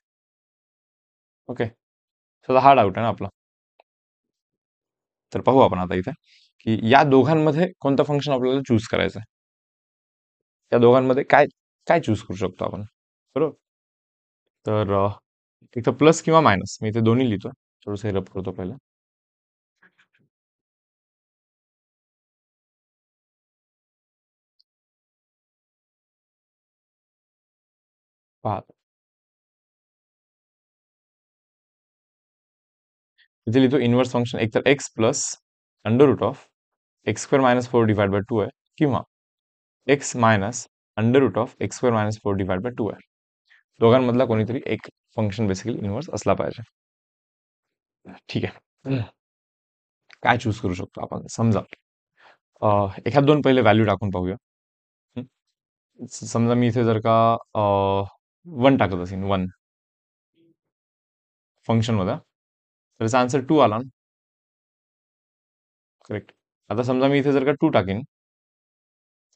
ओके, सो हा डाऊट आहे ना आपला. तर पाहू आपण आता इथे की या दोघांमध्ये कोणतं फंक्शन आपल्याला चूज करायचं आहे. या दोघांमध्ये काय काय चूज करू शकतो आपण. बरोबर. तर इथं प्लस किंवा मायनस, मी इथे दोन्ही लिहितो, थोडंसं हे रब करतो पहिलं. पहा इथे लिहितो इन्व्हर्स फंक्शन, एक तर x plus under root of x square minus 4 divide by 2 आहे, किंवा x minus under root of x square minus 4 divide by 2 आहे. दोघांमधला कोणीतरी एक फंक्शन बेसिकली इन्व्हर्स असला पाहिजे. ठीक आहे. काय चूज करू शकतो आपण, समजा एखाद दोन पहिले व्हॅल्यू टाकून पाहूया. हं? समजा मी इथे जर का 1 टाकत असेल, 1 फंक्शन मध्ये, तर त्याचा आन्सर 2 आला ना. करेक्ट. आता समजा मी इथे जर का 2 टाकेन,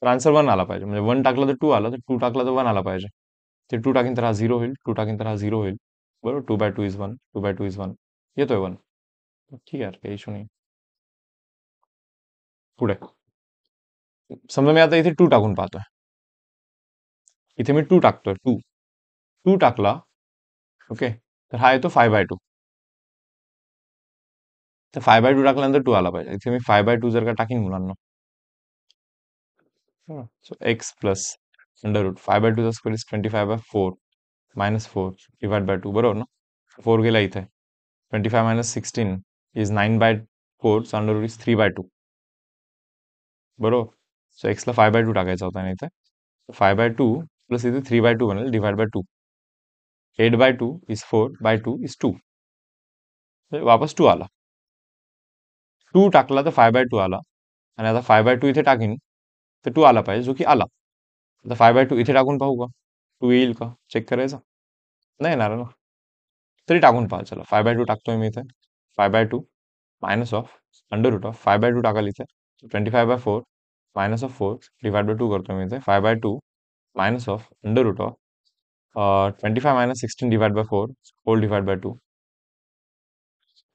तर आन्सर 1 आला पाहिजे. म्हणजे 1 टाकलं तर 2 आला, तर 2 टाकला तर 1 आला पाहिजे. ते 2 टाकेन तर हा 0 होईल, 2 टाकेन तर हा 0 होईल. बरोबर, 2/2 इज 1, 2/2 इज 1, येतोय 1. ठीक आहे, काही इशू नाही. पुढे समजा मी आता इथे 2 टाकून पाहतोय, इथे मी 2 टाकतोय, 2 टाकला, ओके, तर हा येतो 5/2. तर 5/2 टाकल्यानंतर 2 आला पाहिजे. इथे मी 5/2 जर का टाकीन मुलांना, so x plus under root 5/2 चा square is 25/4 minus 4 divide by 2. बरोबर ना. 4 गेला इथे, 25 मायनस 16 इज 9/4 चा अंडर रूट इज 3/2. बरोबर. सो एक्सला 5/2 टाकायचा होता ना इथे. 5/2 प्लस इथे 3/2 बनेल डिवाइड बाय 2. 8/2 is 4/2 is 2. वापस 2 आला. 2 टाकला तर 5/2 आला. आणि आता 5/2 इथे टाकीन तर 2 आला पाहिजे, जो की आला. आता 5/2 इथे टाकून पाहू का? 2 येईल का? चेक करायचं. नाही येणार ना. तरी टाकून पहा. चला 5/2 टाकतोय मी इथे. 5/2 minus of under root of 5/2 टाकाल इथे. 25/4 मायनस ऑफ 4 डिवाइड बाय 2 करतोय मी इथे. 5/2 minus of under root of 25 minus 16 divide by 4 whole divide by 2.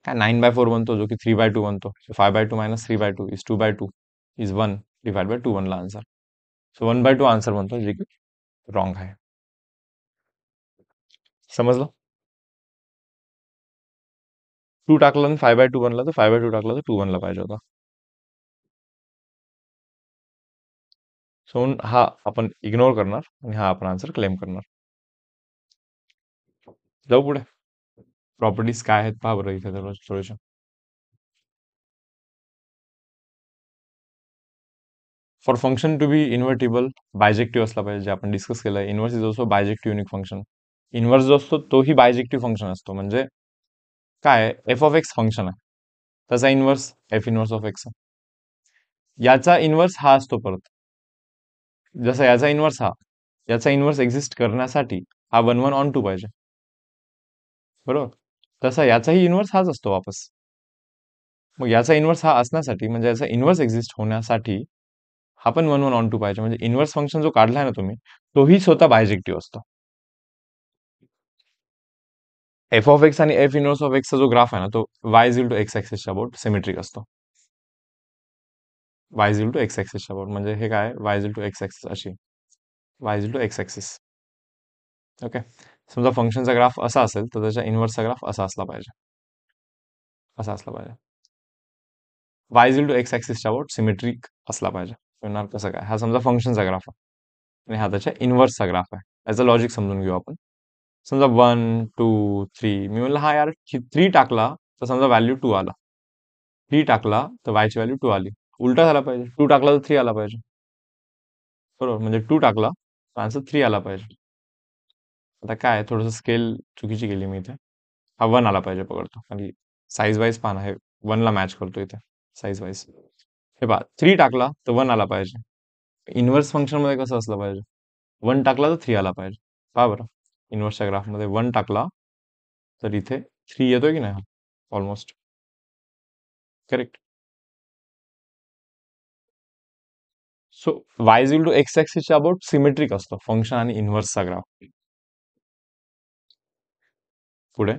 काय 9/4 बनतो, जो की 3/2 बनतो. So 5/2 minus 3/2 is 2/2 is 1 divide by 2 बनला आन्सर. सो 1/2 आन्सर बनतो, जे की रॉंग आहे. समजलं? 2 टाकलं आणि 5/2 बनला, तर 5/2 टाकला तर 2 बनला पाहिजे होता. सो हा आपण इग्नोर करणार आणि हा आपण आन्सर क्लेम करणार. जाऊ पुढे. प्रॉपर्टीज काय आहेत पहा बरं इथे थोडेसे. For function to be invertible bijective असला पाहिजे, जे आपण डिस्कस केलंय. Inverse is also bijective unique function. Inverse जो असतो तोही बायजेक्टिव्ह फंक्शन असतो. म्हणजे काय, एफ ऑफ एक्स फंक्शन आहे, त्याचा inverse F inverse of x. याचा इन्व्हर्स हा असतो परत. जसा याचा इन्व्हर्स हा, याचा इन्व्हर्स एक्झिस्ट करण्यासाठी हा 1/1 पाहिजे. बरोबर. तसा याचाही इन्व्हर्स हाच असतो वापस. मग याचा इन्व्हर्स हा असण्यासाठी, म्हणजे याचा इन्व्हर्स एक्झिस्ट होण्यासाठी हा पण 1/1 पाहिजे. म्हणजे इन्व्हर्स फंक्शन जो काढलाय ना तुम्ही, तोही स्वतः बायजेक्टिव्ह असतो. एफ ऑफ एक्स आणि एफ इन्व्हर्स ऑफ एक्सचा जो ग्राफ आहे ना, तो वाय इज टू एक्स ऍक्सिसच्या अबाउट सिमेट्रिक असतो. वाय इज टू एक्स ऍक्सिसच्या अबाउट म्हणजे हे काय, y is to x axis अशी, y is to x axis. Okay. समजा फंक्शनचा ग्राफ असा असेल तर त्याच्या इन्व्हर्सचा ग्राफ असा असला पाहिजे, असा असला पाहिजे. वाय इज टू एक्स ऍक्सिसच्या अबाउट सिमेट्रिक असला पाहिजे. म्हणणार कसं काय, हा समजा फंक्शनचा ग्राफ आहे आणि हा त्याच्या इन्व्हर्सचा ग्राफ आहे. याचं लॉजिक समजून घेऊ आपण. समजा 1 2 3, मी म्हणलं हा यार 3 टाकला तर समजा व्हॅल्यू 2 आला. 3 टाकला तर वायची व्हॅल्यू 2 आली. उलटा झाला पाहिजे, 2 टाकला तर 3 आला पाहिजे. बरोबर. म्हणजे 2 टाकला तर आन्सर 3 आला पाहिजे. आता काय, थोडंसं स्केल चुकीची केली मी इथे. हा 1 आला पाहिजे पकडतो, आणि साईज वाईज पाहणं हे 1 ला मॅच करतो इथे, साईज वाईज. हे पहा, 3 टाकला तर 1 आला पाहिजे. इन्व्हर्स फंक्शन मध्ये कसं असलं पाहिजे, 1 टाकला तर 3 आला पाहिजे. पहा बरं, इन्व्हर्सच्या ग्राफमध्ये 1 टाकला तर इथे 3 येतोय की नाही, almost correct. So y is to x ऍक्सिसच्या अबाउट सिमेट्रिक असतो फंक्शन आणि इन्व्हर्सचा ग्राफ. पुढे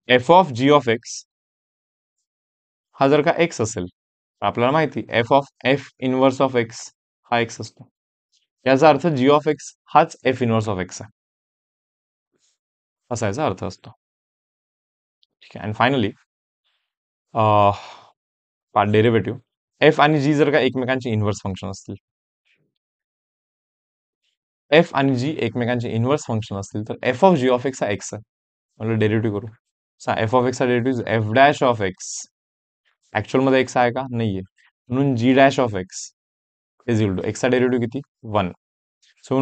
f of g of x हा जर का एक्स असेल, आपल्याला माहिती f of f inverse of x हा एक्स असतो. याचा अर्थ जी ऑफ एक्स हाच एफ इन्व्हर्स ऑफ एक्स आहे, असा याचा अर्थ असतो. ठीक आहे. And finally part derivative, f आणि जी जर का एकमेकांचे इन्व्हर्स फंक्शन असतील, एफ आणि जी एकमेकांचे इन्व्हर्स फंक्शन असतील, तर f of g of x हा एक्स आहे. म्हणजे डेरिव्हेटिव्ह करू. एफ ऑफ एक्स चा derivative f dash of x. Actual मध्ये एक्स आहे का, नाहीये, म्हणून g dash of x is equal to एक्सचा डेरिव्हेटिव्ह किती, 1. So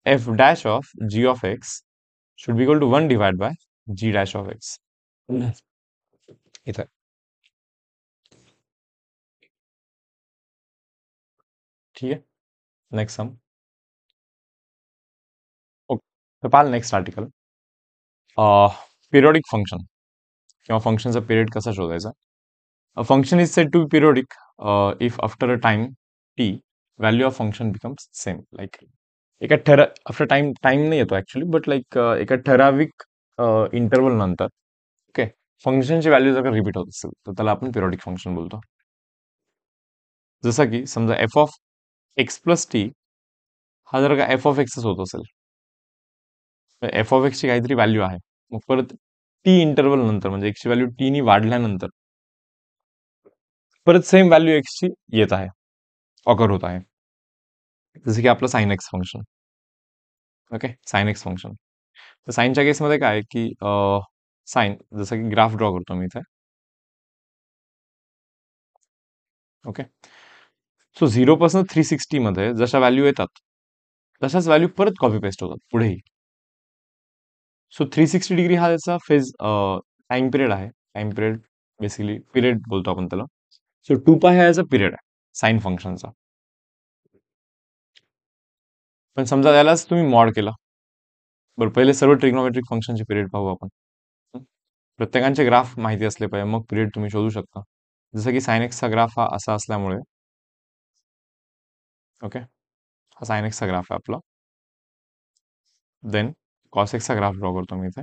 f dash of g of x should be equal to 1 divide by g dash of x. इथं ठीक आहे. Next sum. ओके. तर पाहाल नेक्स्ट आर्टिकल, पिरियडिक फंक्शन किंवा फंक्शनचा period कसा शोधायचा. A function is said to be periodic if after a time t value of function becomes same. Like एका आफ्टर टाइम, टाइम नाही येतो ऍक्च्युली, बट लाईक एका ठराविक इंटरवल नंतर ओके फंक्शनची व्हॅल्यू जर का रिपीट होत असेल तर त्याला आपण पिरियडिक फंक्शन बोलतो. जसं की समजा F of x plus T हा जर का एफ ऑफ एक्सच होत असेल, एफ ऑफ एक्सची काहीतरी व्हॅल्यू आहे, मग परत टी इंटरवल नंतर म्हणजे एक्सची व्हॅल्यू टी नी वाढल्यानंतर परत सेम व्हॅल्यू एक्सची येत आहे, ऑकर होत आहे. जसं की आपलं sine x function. Okay, sine x function. तर साईनच्या केसमध्ये काय की साइन, जसं की ग्राफ ड्रॉ करतो मी इथे. ओके. सो 0 पासून 360 मध्ये जशा व्हॅल्यू येतात तशाच व्हॅल्यू परत कॉपी पेस्ट होतात पुढेही. सो 360 डिग्री हा त्याचा फेज टाइम पिरियड आहे. टाइम पिरियड बेसिकली पिरियड बोलतो आपण त्याला. सो 2 पाय हा याचा पिरियड आहे साइन फंक्शनचा. पण समजा यालाच तुम्ही मॉड केला. बरं, पहिले सर्व ट्रिग्नोमेट्रिक फंक्शनचे पिरियड पाहू आपण. प्रत्येकांचे ग्राफ माहिती असले पाहिजे, मग पिरियड तुम्ही शोधू शकता. जसं की साइन एक्सचा ग्राफ हा असा असल्यामुळे, ओके, हा साइन एक्सचा ग्राफ आहे आपला. देन कॉस एक्सचा ग्राफ ड्रॉ करतो मी इथे.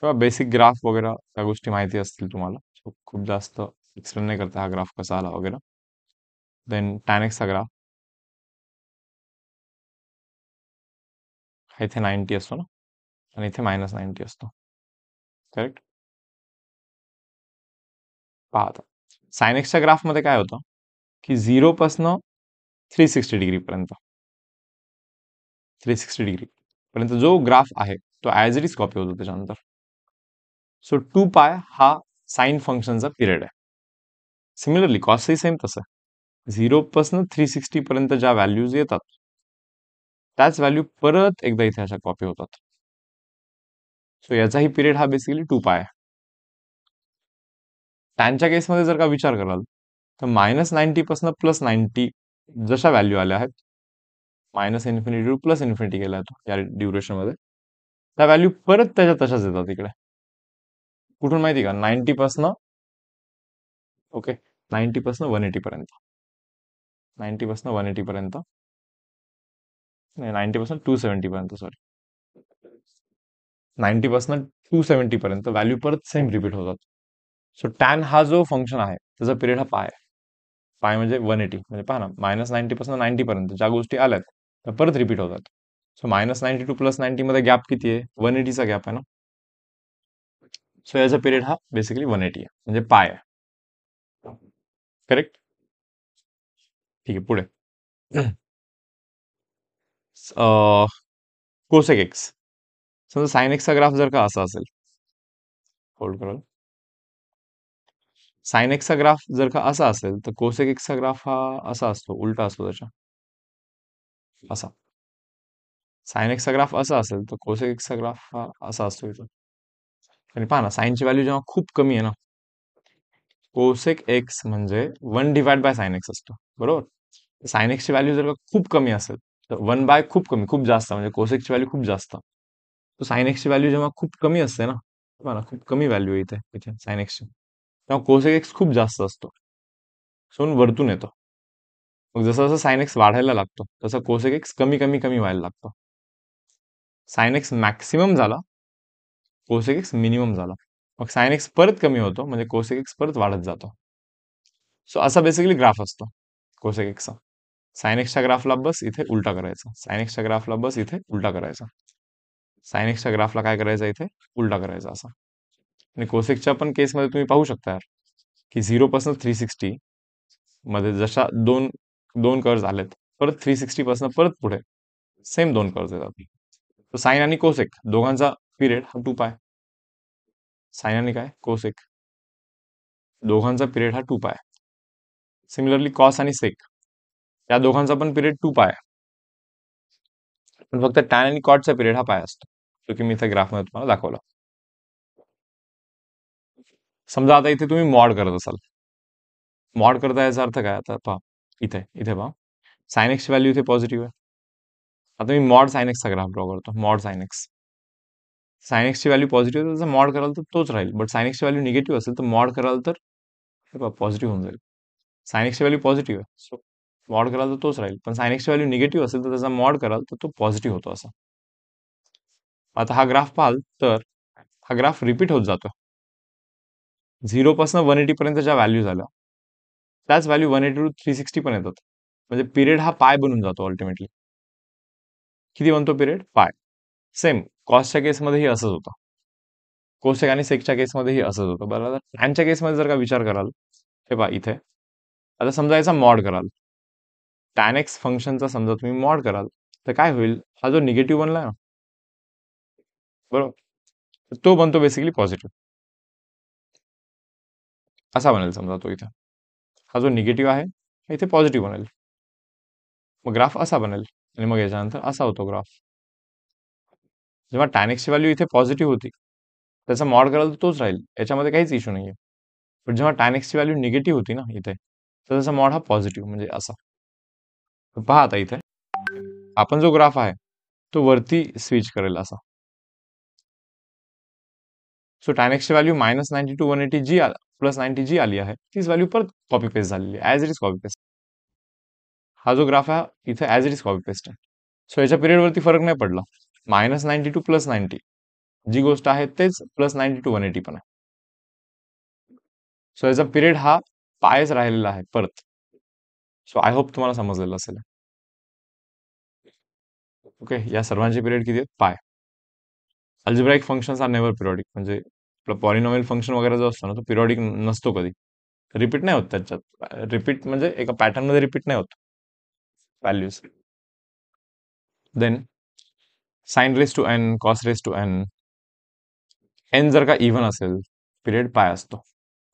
किंवा बेसिक ग्राफ वगैरे त्या गोष्टी माहिती असतील तुम्हाला. खूप जास्त एक्सप्लेन नाही करता हा ग्राफ कसा आला वगैरे. देन टॅन एक्सचा ग्राफ हा इथे 90 असतो ना, आणि इथे -90 असतो. करेक्ट. पहा साइन एक्सच्या ग्राफमध्ये काय होतं की 0 पासनं 360 डिग्री पर्यंत, 360 डिग्री पर्यंत जो ग्राफ आहे तो ॲज इट इज कॉपी होतो त्याच्यानंतर. सो 2 पाय हा साइन फंक्शनचा पिरियड आहे. सिमिलरली कॉसही सेम तसं आहे. 0 पासून 360 पर्यंत ज्या व्हॅल्यूज येतात त्याच व्हॅल्यू परत एकदा इथे अशा कॉपी होतात. सो याचाही पिरियड हा बेसिकली 2 पाय आहे. टॅनच्या केसमध्ये जर का विचार कराल तर -90 पासून +90 जशा व्हॅल्यू आल्या आहेत, -इन्फिनिटी टू +इन्फिनिटी गेला तो या ड्युरेशनमध्ये, त्या व्हॅल्यू परत त्याच्या तशाच येतात इकडे. कुठून माहिती का? 90 पासून, ओके, 90 पासून 180 पर्यंत, 90 पासून 180 पर्यंत, नाही 90 पासून 270 पर्यंत, सॉरी, 90 पासून 270 पर्यंत व्हॅल्यू परत सेम रिपीट होतात. सो टॅन हा जो फंक्शन आहे त्याचा पिरियड हा पाय आहे. पाय म्हणजे 180, म्हणजे पहा ना, -90 पासून 90 पर्यंत ज्या गोष्टी आल्यात त्या परत रिपीट होतात. सो -90 टू +90 मध्ये गॅप किती आहे? 180चा गॅप आहे ना. सो याचा पिरियड हा बेसिकली 180 आहे, म्हणजे पाय आहे. करेक्ट. ठीक आहे, पुढे कोसेक एक्स. समजा साइन एक्सचा ग्राफ जर का असा असेल, होल्ड कराल, साइन एक्सचा ग्राफ जर का असा असेल तर कोसेक एक्सचा ग्राफ हा असा असतो, उलटा असतो त्याच्या, असा. साइन एक्सचा ग्राफ असा असेल तर कोसेक एक्सचा ग्राफ हा असा असतो इथं. आणि पहा ना, साइनची व्हॅल्यू जेव्हा खूप कमी आहे ना, कोसेक एक्स म्हणजे 1/साइन एक्स असतो, बरोबर. साइन एक्सची व्हॅल्यू जर का खूप कमी असेल तर 1 बाय खूप कमी, खूप जास्त, म्हणजे कोसेकची व्हॅल्यू खूप जास्त. तर साइन एक्सची व्हॅल्यू जेव्हा खूप कमी असते ना, पहा ना, खूप कमी व्हॅल्यू इथे इथे साइन एक्सची, तेव्हा कोसेक एक्स खूप जास्त असतो, सो वरतून येतो. मग जसं जसं साइन एक्स वाढायला लागतो तसं कोसेक एक्स कमी कमी कमी व्हायला लागतो. साइन एक्स मॅक्सिमम झाला, कोसेक एक्स मिनिमम झाला, मग साइन एक्स परत कमी होतो, म्हणजे कोसेक एक्स परत वाढत जातो. सो असा बेसिकली ग्राफ असतो कोसेक एक्सचा. साइन एक्सच्या ग्राफला बस इथे उलटा करायचा, साइन एक्सच्या ग्राफला बस इथे उलटा करायचा, साइन एक्सच्या ग्राफला काय करायचं इथे उलटा करायचा, असा. आणि कोसेकच्या पण केसमध्ये तुम्ही पाहू शकता यार की 0 पासून 360 मध्ये जशा दोन दोन कर्ज आलेत, परत 360 पासून परत पुढे सेम दोन कर्ज येतात. तर साइन आणि कोसेक दोघांचा पिरियड हा 2 पाय. साइन आणि काय कोसेक दोघांचा पिरियड हा 2 पाय. सिमिलरली कॉस आणि सेक या दोघांचा पण पिरियड 2 पाय, पण फक्त टॅन आणि कॉटचा पिरियड हा पाय असतो, जो की मी इथे ग्राफमध्ये तुम्हाला दाखवला. समजा आता इथे तुम्ही मॉड करत असाल, मॉड करता याचा अर्थ काय? आता पहा, इथे इथे पहा, साइन एक्सची व्हॅल्यू इथे पॉझिटिव्ह आहे. आता मी मॉड साइन एक्सचा ग्राफ ड्रॉ करतो, मॉड साइन एक्स. साइन एक्सची व्हॅल्यू पॉझिटिव्ह आहे, मॉड कराल तर तोच राहील, बट साइन एक्सची व्हॅल्यू निगेटिव्ह असेल तर मॉड कराल तर हे पहा पॉझिटिव्ह होऊन जाईल. साइन एक्सची व्हॅल्यू पॉझिटिव्ह आहे, सो मॉड कराल तर तोच राहील, पण साइन एक्सची व्हॅल्यू निगेटिव्ह असेल तर त्याचा मॉड कराल तर तो पॉझिटिव्ह होतो, असा. आता हा ग्राफ पाहाल तर हा ग्राफ रिपीट होत जातो. 0 पासून 180 पर्यंत ज्या व्हॅल्यू झाल्या त्याच व्हॅल्यू 180 टू 360 पण येतात, म्हणजे पिरियड हा पाय बनून जातो अल्टिमेटली. किती बनतो पिरियड? पाय. सेम कॉसच्या केसमध्येही असंच होतं, कोसेक आणि सेकच्या केसमध्येही असंच होतं. बरोबर. टॅनच्या केसमध्ये जर का विचार कराल, हे पहा इथे, आता समजा याचा मॉड कराल, टॅन एक्स फंक्शनचा समजा तुम्ही मॉड कराल तर काय होईल? हा जो निगेटिव्ह बनला ना, बरोबर, तो बनतो बेसिकली पॉझिटिव्ह. असा बनेल समजा तो इथे. हा जो निगेटिव्ह आहे इथे पॉझिटिव्ह बनेल. मग ग्राफ असा बनेल आणि मग याच्यानंतर असा होतो ग्राफ. जेव्हा tan x ची व्हॅल्यू इथे पॉझिटिव्ह होती त्याचा मॉड कराल तर तोच राहील, याच्यामध्ये काहीच इश्यू नाहीये. पण जेव्हा tan x ची व्हॅल्यू निगेटिव्ह होती ना इथे, तर त्याचा मॉड हा पॉझिटिव्ह म्हणजे असा. पहा आता इथे आपण जो ग्राफ आहे तो वरती स्विच करेल असा. सो tan x ची व्हॅल्यू -92 180 जी प्लस 90 जी आली आहे, तीच व्हॅल्यू परत कॉपी पेस्ट झालेली आहे, as it is copy paste. हा जो ग्राफ आहे इथे as it is copy paste आहे. सो याच्या पिरियडवरती फरक नाही पडला. -92 प्लस 90 जी गोष्ट आहे तेच +92 180 पण आहे. सो याचा पिरियड हा पायच राहिलेला आहे परत. सो आय होप तुम्हाला समजलेलं असेल. ओके, या सर्वांचे पिरियड किती आहेत? Pi. Algebraic functions are never periodic, म्हणजे आपलं पॉलिनॉमियल फंक्शन वगैरे जो असतो ना तो पिरियॉडिक नसतो कधी. रिपीट नाही होत त्याच्यात. रिपीट म्हणजे एका पॅटर्न मध्ये रिपीट नाही होत values. Then sine raise to n, cos raise to n. N जर का इव्हन असेल पिरियड पाय असतो,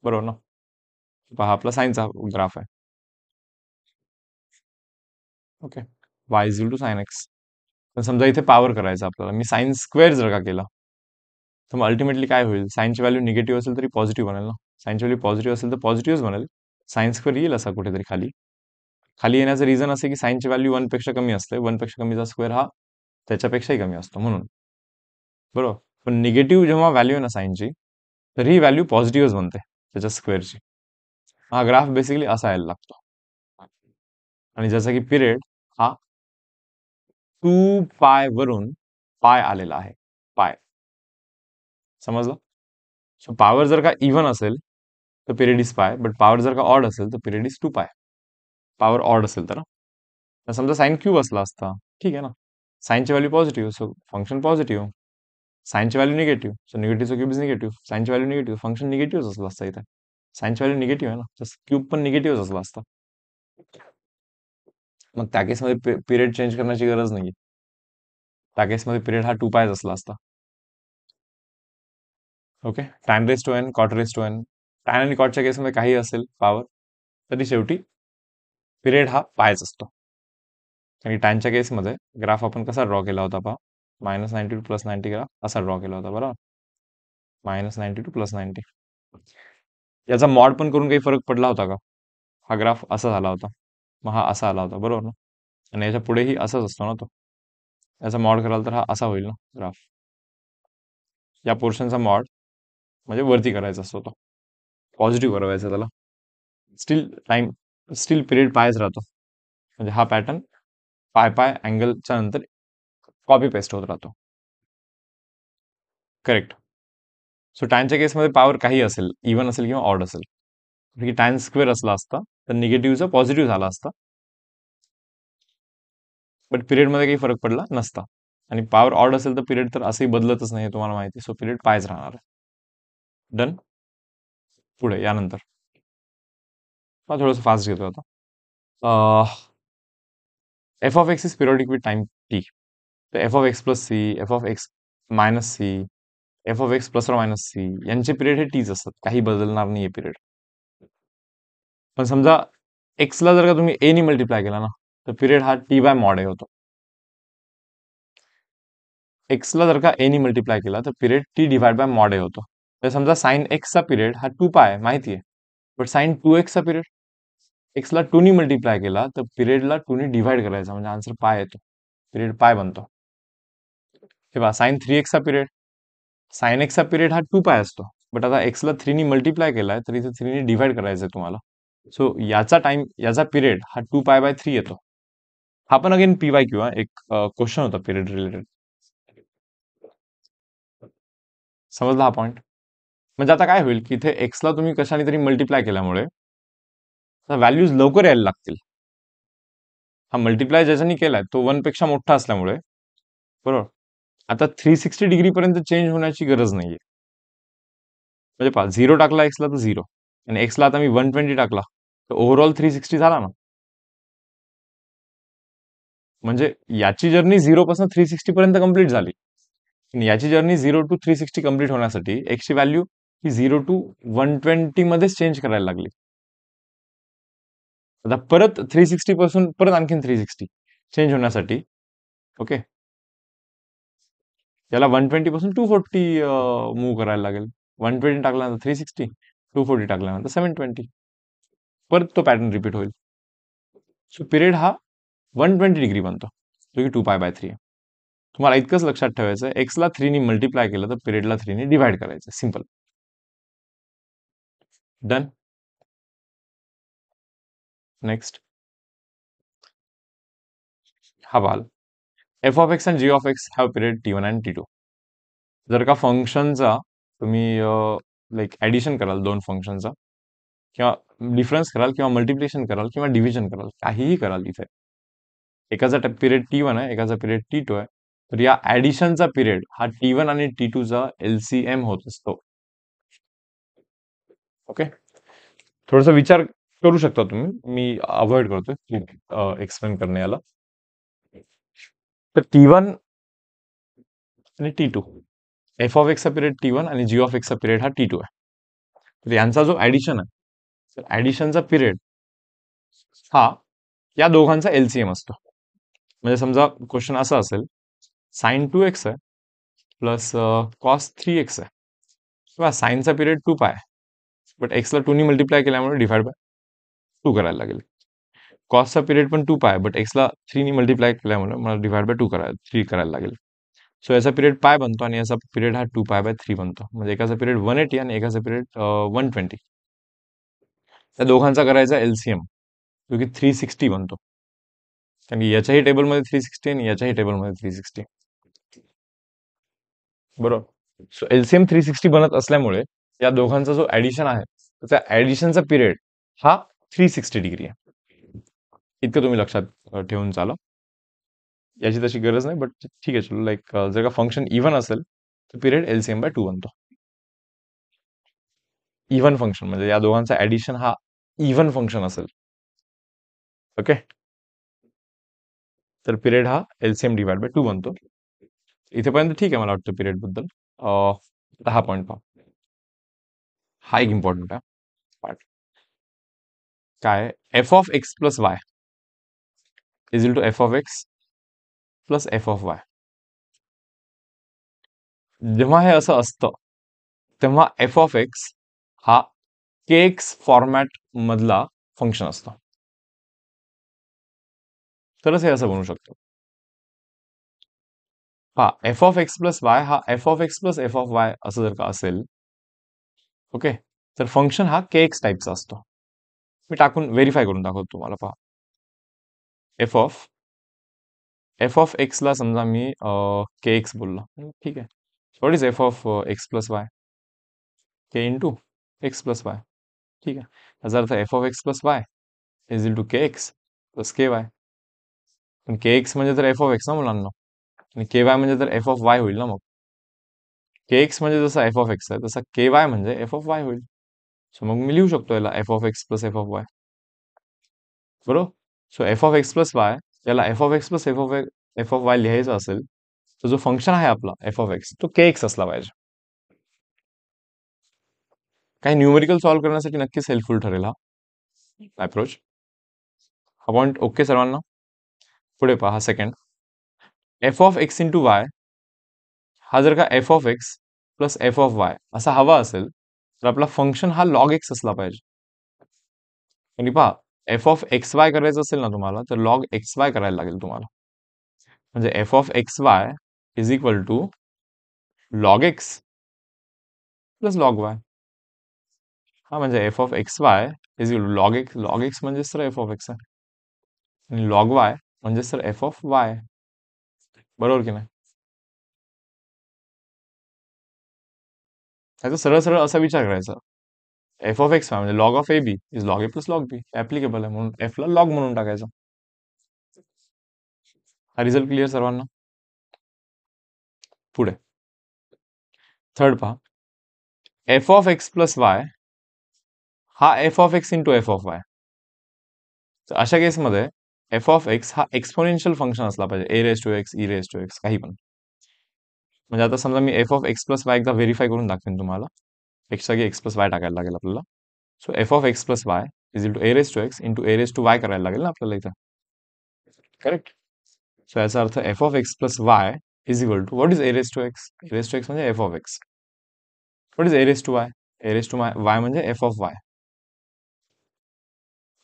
बरोबर ना. पहा आपला साईनचा ग्राफ आहे. Okay, y is to sine x. पण समजा इथे पॉवर करायचं आपल्याला, मी साइन स्क्वेअर जर का केला तर मग अल्टिमेटली काय होईल? साइनची व्हॅल्यू निगेटिव्ह असेल तरी पॉझिटिव्ह बनेल ना. साइनची व्हॅल्यू पॉझिटिव्ह असेल तर पॉझिटिव्हच बनेल. साइन स्क्वेअर येईल असा कुठेतरी खाली. खाली येण्याचं रिझन असे की साइनची व्हॅल्यू 1 पेक्षा कमी असते. 1 पेक्षा कमीचा स्क्वेअर हा त्याच्यापेक्षाही कमी असतो म्हणून, बरोबर. पण निगेटिव्ह जेव्हा व्हॅल्यू आहे ना साइनची, तर ही व्हॅल्यू पॉझिटिव्हच बनते त्याच्या स्क्वेअरची. हा ग्राफ बेसिकली असा यायला लागतो. आणि जसा की पिरियड हा 2π वरून पाय आलेला आहे. पाय, समजलं. सो पॉवर जर का इव्हन असेल तर पिरियड इज पाय, बट पॉवर जर का ऑड असेल तर पिरियड इज 2π. पॉवर ऑड असेल तर समजा साइन क्यूब असला असता, ठीक आहे ना. साइनची value positive, so function positive. साइनची व्हॅल्यू निगेटिव्ह, सो निगेटिव्हचा क्यूब इज निगेटिव्ह. साइनची व्हॅल्यू निगेटिव्ह, फंक्शन निगेटिव्ह असला असता इथे. साइनची व्हॅल्यू निगेटिव्ह आहे ना, तर क्यूब पण निगेटिव्ह असला असता. मग त्या केसमध्ये पिरियड चेंज करण्याची गरज नाही. त्या केसमध्ये पिरियड हा 2π असला असता. Okay, tan raise to n, cot raise to n. Tan आणि कॉटच्या केसमध्ये काही असेल पॉवर, तरी शेवटी पिरियड हा पायच असतो. आणि टॅनच्या केसमध्ये ग्राफ आपण कसा ड्रॉ केला होता पहा, -92 प्लस 90 ग्राफ असा ड्रॉ केला होता, बरोबर. -92 प्लस 90. याचा मॉड पण करून काही फरक पडला होता का? हा ग्राफ असा झाला होता, मग हा असा आला होता, बरोबर ना. आणि याच्या पुढेही असाच असतो ना तो. याचा मॉड कराल तर हा असा होईल ना ग्राफ. या पोर्शनचा मॉड म्हणजे वरती करायचा असतो तो, पॉझिटिव्ह करायचा त्याला. स्टील टाइम, स्टील पिरियड पायच राहतो. म्हणजे हा पॅटर्न पाय पाय अँगलच्या नंतर कॉपी पेस्ट होत राहतो. करेक्ट. सो टॅनच्या केसमध्ये पॉवर काही असेल, इव्हन असेल किंवा ऑड असेल. की टॅन स्क्वेअर असला असता तर निगेटिव्हचा पॉझिटिव्ह झाला असता, बट पिरियडमध्ये काही फरक पडला नसता. आणि पॉवर ऑड असेल तर पिरियड तर असंही बदलतच नाही, तुम्हाला माहिती. सो पिरियड पायच राहणार आहे. डन. पुढे यानंतर थोडंसं फास्ट घेतो आता. F of x is periodic with time T. तर f of x plus c, f of x minus c, f of x plus और मायनस सी यांचे पिरियड हे टीच असतात, काही बदलणार नाही पिरियड. पण समजा एक्सला जर का तुम्ही ए नी मल्टिप्लाय केला ना, तर पिरियड हा टी बाय मॉड ए होतो. एक्सला जर का ए नी मल्टिप्लाय केला तर period T divide by mod a होतो. तर समजा साइन एक्सचा पिरियड हा 2π आहे माहिती आहे, बट साइन 2x चा पिरियड, एक्सला 2 नी मल्टिप्लाय केला तर पिरियडला 2 नी डिवाइड करायचा म्हणजे आन्सर पाय येतो, पिरियड पाय बनतो. हे पहा साइन 3x चा पिरियड, साइन एक्सचा पिरियड हा 2π असतो, बट आता एक्सला 3 नी मल्टिप्लाय केलाय तर इथे 3 नी डिवाइड करायचं आहे तुम्हाला. सो याचा टाइम, याचा पिरियड हा 2π/3 येतो. हा पण अगेन पी वाय क्यू एक क्वेश्चन होता पिरियड रिलेटेड. समजला हा पॉईंट. म्हणजे आता काय होईल की इथे एक्सला तुम्ही कशाने तरी मल्टिप्लाय केल्यामुळे व्हॅल्यूज लवकर यायला लागतील. हा मल्टिप्लाय ज्याच्यानी केलाय तो 1 पेक्षा मोठा असल्यामुळे, बरोबर. आता 360 डिग्री पर्यंत चेंज होण्याची गरज नाहीये. म्हणजे पहा 0 टाकला एक्सला तर 0, आणि एक्सला आता मी 120 टाकला तर ओव्हरऑल 360 झाला ना. म्हणजे याची जर्नी 0 पासून 360 पर्यंत कंप्लीट झाली. आणि याची जर्नी 0 to 360 कंप्लीट होण्यासाठी एक्सची व्हॅल्यू ही 0 to 120 मध्येच चेंज करायला लागली. आता परत 360 पासून परत आणखीन 360 चेंज होण्यासाठी, ओके, याला 120 पासून 240 मूव्ह करायला लागेल. 120 टाकल्यानंतर 360, 240 टाकल्यानंतर 720, परत तो पॅटर्न रिपीट होईल. सो पिरियड हा 120 डिग्री बनतो, जो की 2π/3 आहे. तुम्हाला इतकंच लक्षात ठेवायचं आहे, एक्सला 3 ने मल्टिप्लाय केलं तर पिरियडला 3 ने डिवाइड करायचं. सिम्पल. डन. नेक्स्ट हा पाहाल, f of x and g of x have period T1 and T2. जर का फंक्शनचा तुम्ही लाईक ऍडिशन कराल दोन फंक्शनचा, किंवा डिफरन्स कराल, किंवा मल्टिप्लिकेशन कराल, किंवा डिव्हिजन कराल, काहीही कराल इथे, एकाचा पिरियड T1 आहे, एकाचा पिरियड T2 आहे, तर या ऍडिशनचा पिरियड हा T1 आणि T2 चा LCM होत असतो. ओके, थोडासा विचार करू शकता तुम्ही, मी अवॉइड करतोय एक्सप्लेन करणे याला. तर T1 आणि T2, एफ ऑफ एक्सचा पिरियड T1 आणि जी ऑफ एक्सचा पिरियड हा T2 आहे. तर यांचा जो ऍडिशन आहे, तर ऍडिशनचा पिरियड हा या दोघांचा LCM असतो. म्हणजे समजा क्वेश्चन असा असेल, साइन 2x आहे प्लस कॉस 3x आहे, किंवा साइनचा पिरियड 2π आहे, बट एक्सला 2 ने मल्टिप्लाय केल्यामुळे डिवाइड बाय 2 करायला लागेल. कॉसचा पिरियड पण 2π आहे, बट एक्सला 3 ने मल्टिप्लाय केल्यामुळे मला डिवाइड बाय 3 करायला लागेल. सो याचा पिरियड पाय बनतो आणि याचा पिरियड हा 2π/3 बनतो. म्हणजे एकाचा पिरियड 180 आणि एकाचा पिरियड 120. त्या दोघांचा करायचा LCM, जो की 360 बनतो. कारण याच्याही टेबलमध्ये 360 आणि याच्याही टेबलमध्ये 360, बरोबर. सो LCM 360 बनत असल्यामुळे या दोघांचा जो ऍडिशन आहे, त्या ऍडिशनचा पिरियड हा 360 डिग्री आहे. इतकं तुम्ही लक्षात ठेवून चाला. याची तशी गरज नाही, बट ठीक आहे, चलो. लाईक जर का फंक्शन इव्हन असेल तर पिरियड LCM/2 बनतो. इव्हन फंक्शन म्हणजे या दोघांचा ऍडिशन हा इव्हन फंक्शन असेल, ओके, तर पिरियड हा LCM/2 बनतो. इथेपर्यंत ठीक आहे मला वाटतं पिरियड बद्दल. हा पॉईंट पहा, हा एक इम्पॉर्टंट आहे पार्ट. काय, f of x plus y is equal to f of x plus f of y. जेव्हा हे असं असतं, तेव्हा एफ ऑफ एक्स हा KX फॉर्मॅट मधला फंक्शन असतो, तरच हे असं बनू शकतो. हा f of x plus y हा f of x plus f of y असं जर का असेल, ओके, तर फंक्शन हा KX टाईपचा असतो. मी टाकून व्हेरीफाय करून दाखवतो तुम्हाला. पहा, एफ ऑफ एक्सला समजा मी KX बोललो, ठीक आहे. What is f of x plus y? K into x plus y, ठीक आहे. याचा अर्थ f of x plus y is equal to KX plus KY. पण KX म्हणजे तर एफ ऑफ एक्स ना मुलांना, आणि KY म्हणजे तर एफ ऑफ वाय होईल ना. मग KX म्हणजे जसा एफ ऑफ एक्स आहे, तसा KY म्हणजे एफ ऑफ वाय होईल. सो मग मी लिहू शकतो याला f of x plus f of y, बरोबर. So f of x plus y, याला f of x plus f of y लिहायचं असेल, तर जो फंक्शन आहे आपला एफ ऑफ एक्स तो KX असला पाहिजे. काही न्यूमेरिकल सॉल्व्ह करण्यासाठी नक्कीच हेल्पफुल ठरेल हा अप्रोच. हा पॉईंट ओके सर्वांना. पुढे पहा, second, F of x into Y हा जर का F of x plus f of y असा हवा असेल, तर आपला फंक्शन हा लॉग एक्स असला पाहिजे. आणि पहा, एफ ऑफ एक्स वाय करायचं असेल ना तुम्हाला, तर लॉग एक्स वाय करायला लागेल तुम्हाला. म्हणजे f of x y is equal to log x plus log y. हा म्हणजे f of x y is equal to log x म्हणजेच तर एफ ऑफ एक्स आहे, आणि लॉग वाय म्हणजेच तर एफ ऑफ वाय, बरोबर की नाही. त्याचा सरळ सरळ असा विचार करायचा, एफ ऑफ एक्स वाय म्हणजे log of a b is log a plus log b, applicable आहे म्हणून एफ ला लॉग म्हणून टाकायचा. हा रिझल्ट क्लिअर सर्वांना. पुढे थर्ड पहा, f of x plus y हा f of x into f of y. तर अशा केसमध्ये एफ ऑफ एक्स हा एक्सपोनेन्शियल फंक्शन असला पाहिजे, a raise to x, e raise to x, काही पण. म्हणजे आता समजा मी f of x plus y एकदा व्हेरीफाय करून दाखवेन तुम्हाला. एक्स जागी एक्स प्लस वाय टाकायला लागेल आपल्याला. So f of x plus y is to a raise to x into a raise to y करायला लागेल ना आपल्याला इथं. करेक्ट. सो याचा अर्थ f of x plus y is equal to what is a raise to x. A raise to x म्हणजे f of x. What is a raise to y. A raise to y म्हणजे f of y.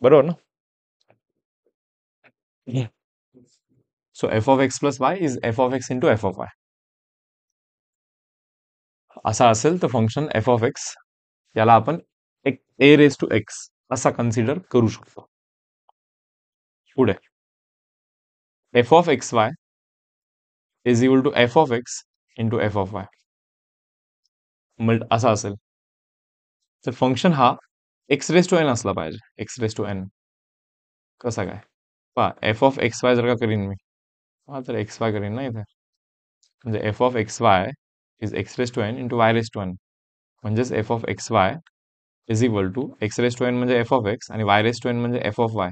बरोबर ना. So f of x plus y is f of x into f of y. असा असेल तर function F of x याला आपण एक a raise to x असा कन्सिडर करू शकतो. पुढे f of x y is equal to f of x into f of y असा असेल तर फंक्शन हा एक्स रेस टू एन असला पाहिजे. एक्स रेस टू एन कसा काय पहा. एफ ऑफ एक्स वाय जर का करीन मी, हा तर एक्स वाय करीन ना इथे. म्हणजे f of x y is x raise to n into y raise to n. म्हणजेच f of x y is equal to x raise to n म्हणजे एफ ऑफ एक्स आणि वाय रेस टू एन म्हणजे f of y,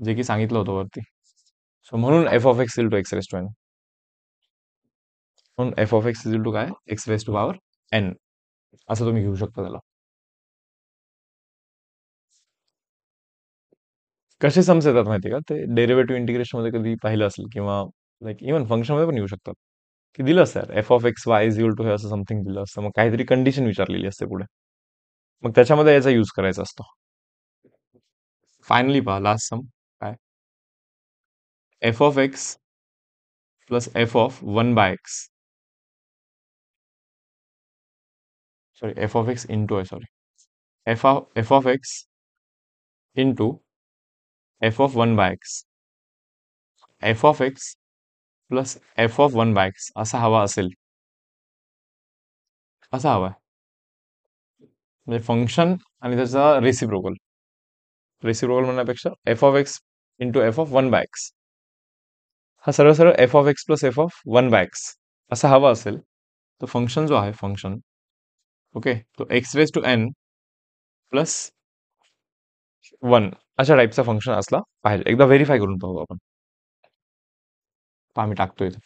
जे की सांगितलं होतं वरती. So म्हणून f of x equal to x raise to n. म्हणून f of x is to काय x raise to power N असं तुम्ही घेऊ शकता त्याला. कसे सम्स येतात माहिती का ते डेरिव्हेटिव्ह इंटिग्रेशन मध्ये कधी पाहिलं असेल किंवा लाईक इव्हन फंक्शन मध्ये पण येऊ शकतात. की दिलं असतं यार f of x y is equal to हे असं समथिंग दिलं असतं, मग काहीतरी कंडिशन विचारलेली असते पुढे, मग त्याच्यामध्ये याचा यूज करायचा असतो. फायनली पहा लास्ट सम काय. F of x plus f of one by x, sorry f of x into आहे, sorry f of x into f of one by x. F of x plus f of one by x असा हवा असेल, असा हवा आहे म्हणजे function आणि त्याचा रेसिप्रोकल. रेसिप्रोकल म्हणण्यापेक्षा f of x into f of one by x हा सरळ सरळ f of x plus f of one by x असा हवा असेल तर फंक्शन जो आहे फंक्शन ओके तो x raise to n plus one अशा टाईपचा फंक्शन असला पाहिजे. एकदा व्हेरीफाय करून पाहू आपण. पहा मी टाकतोय इथे.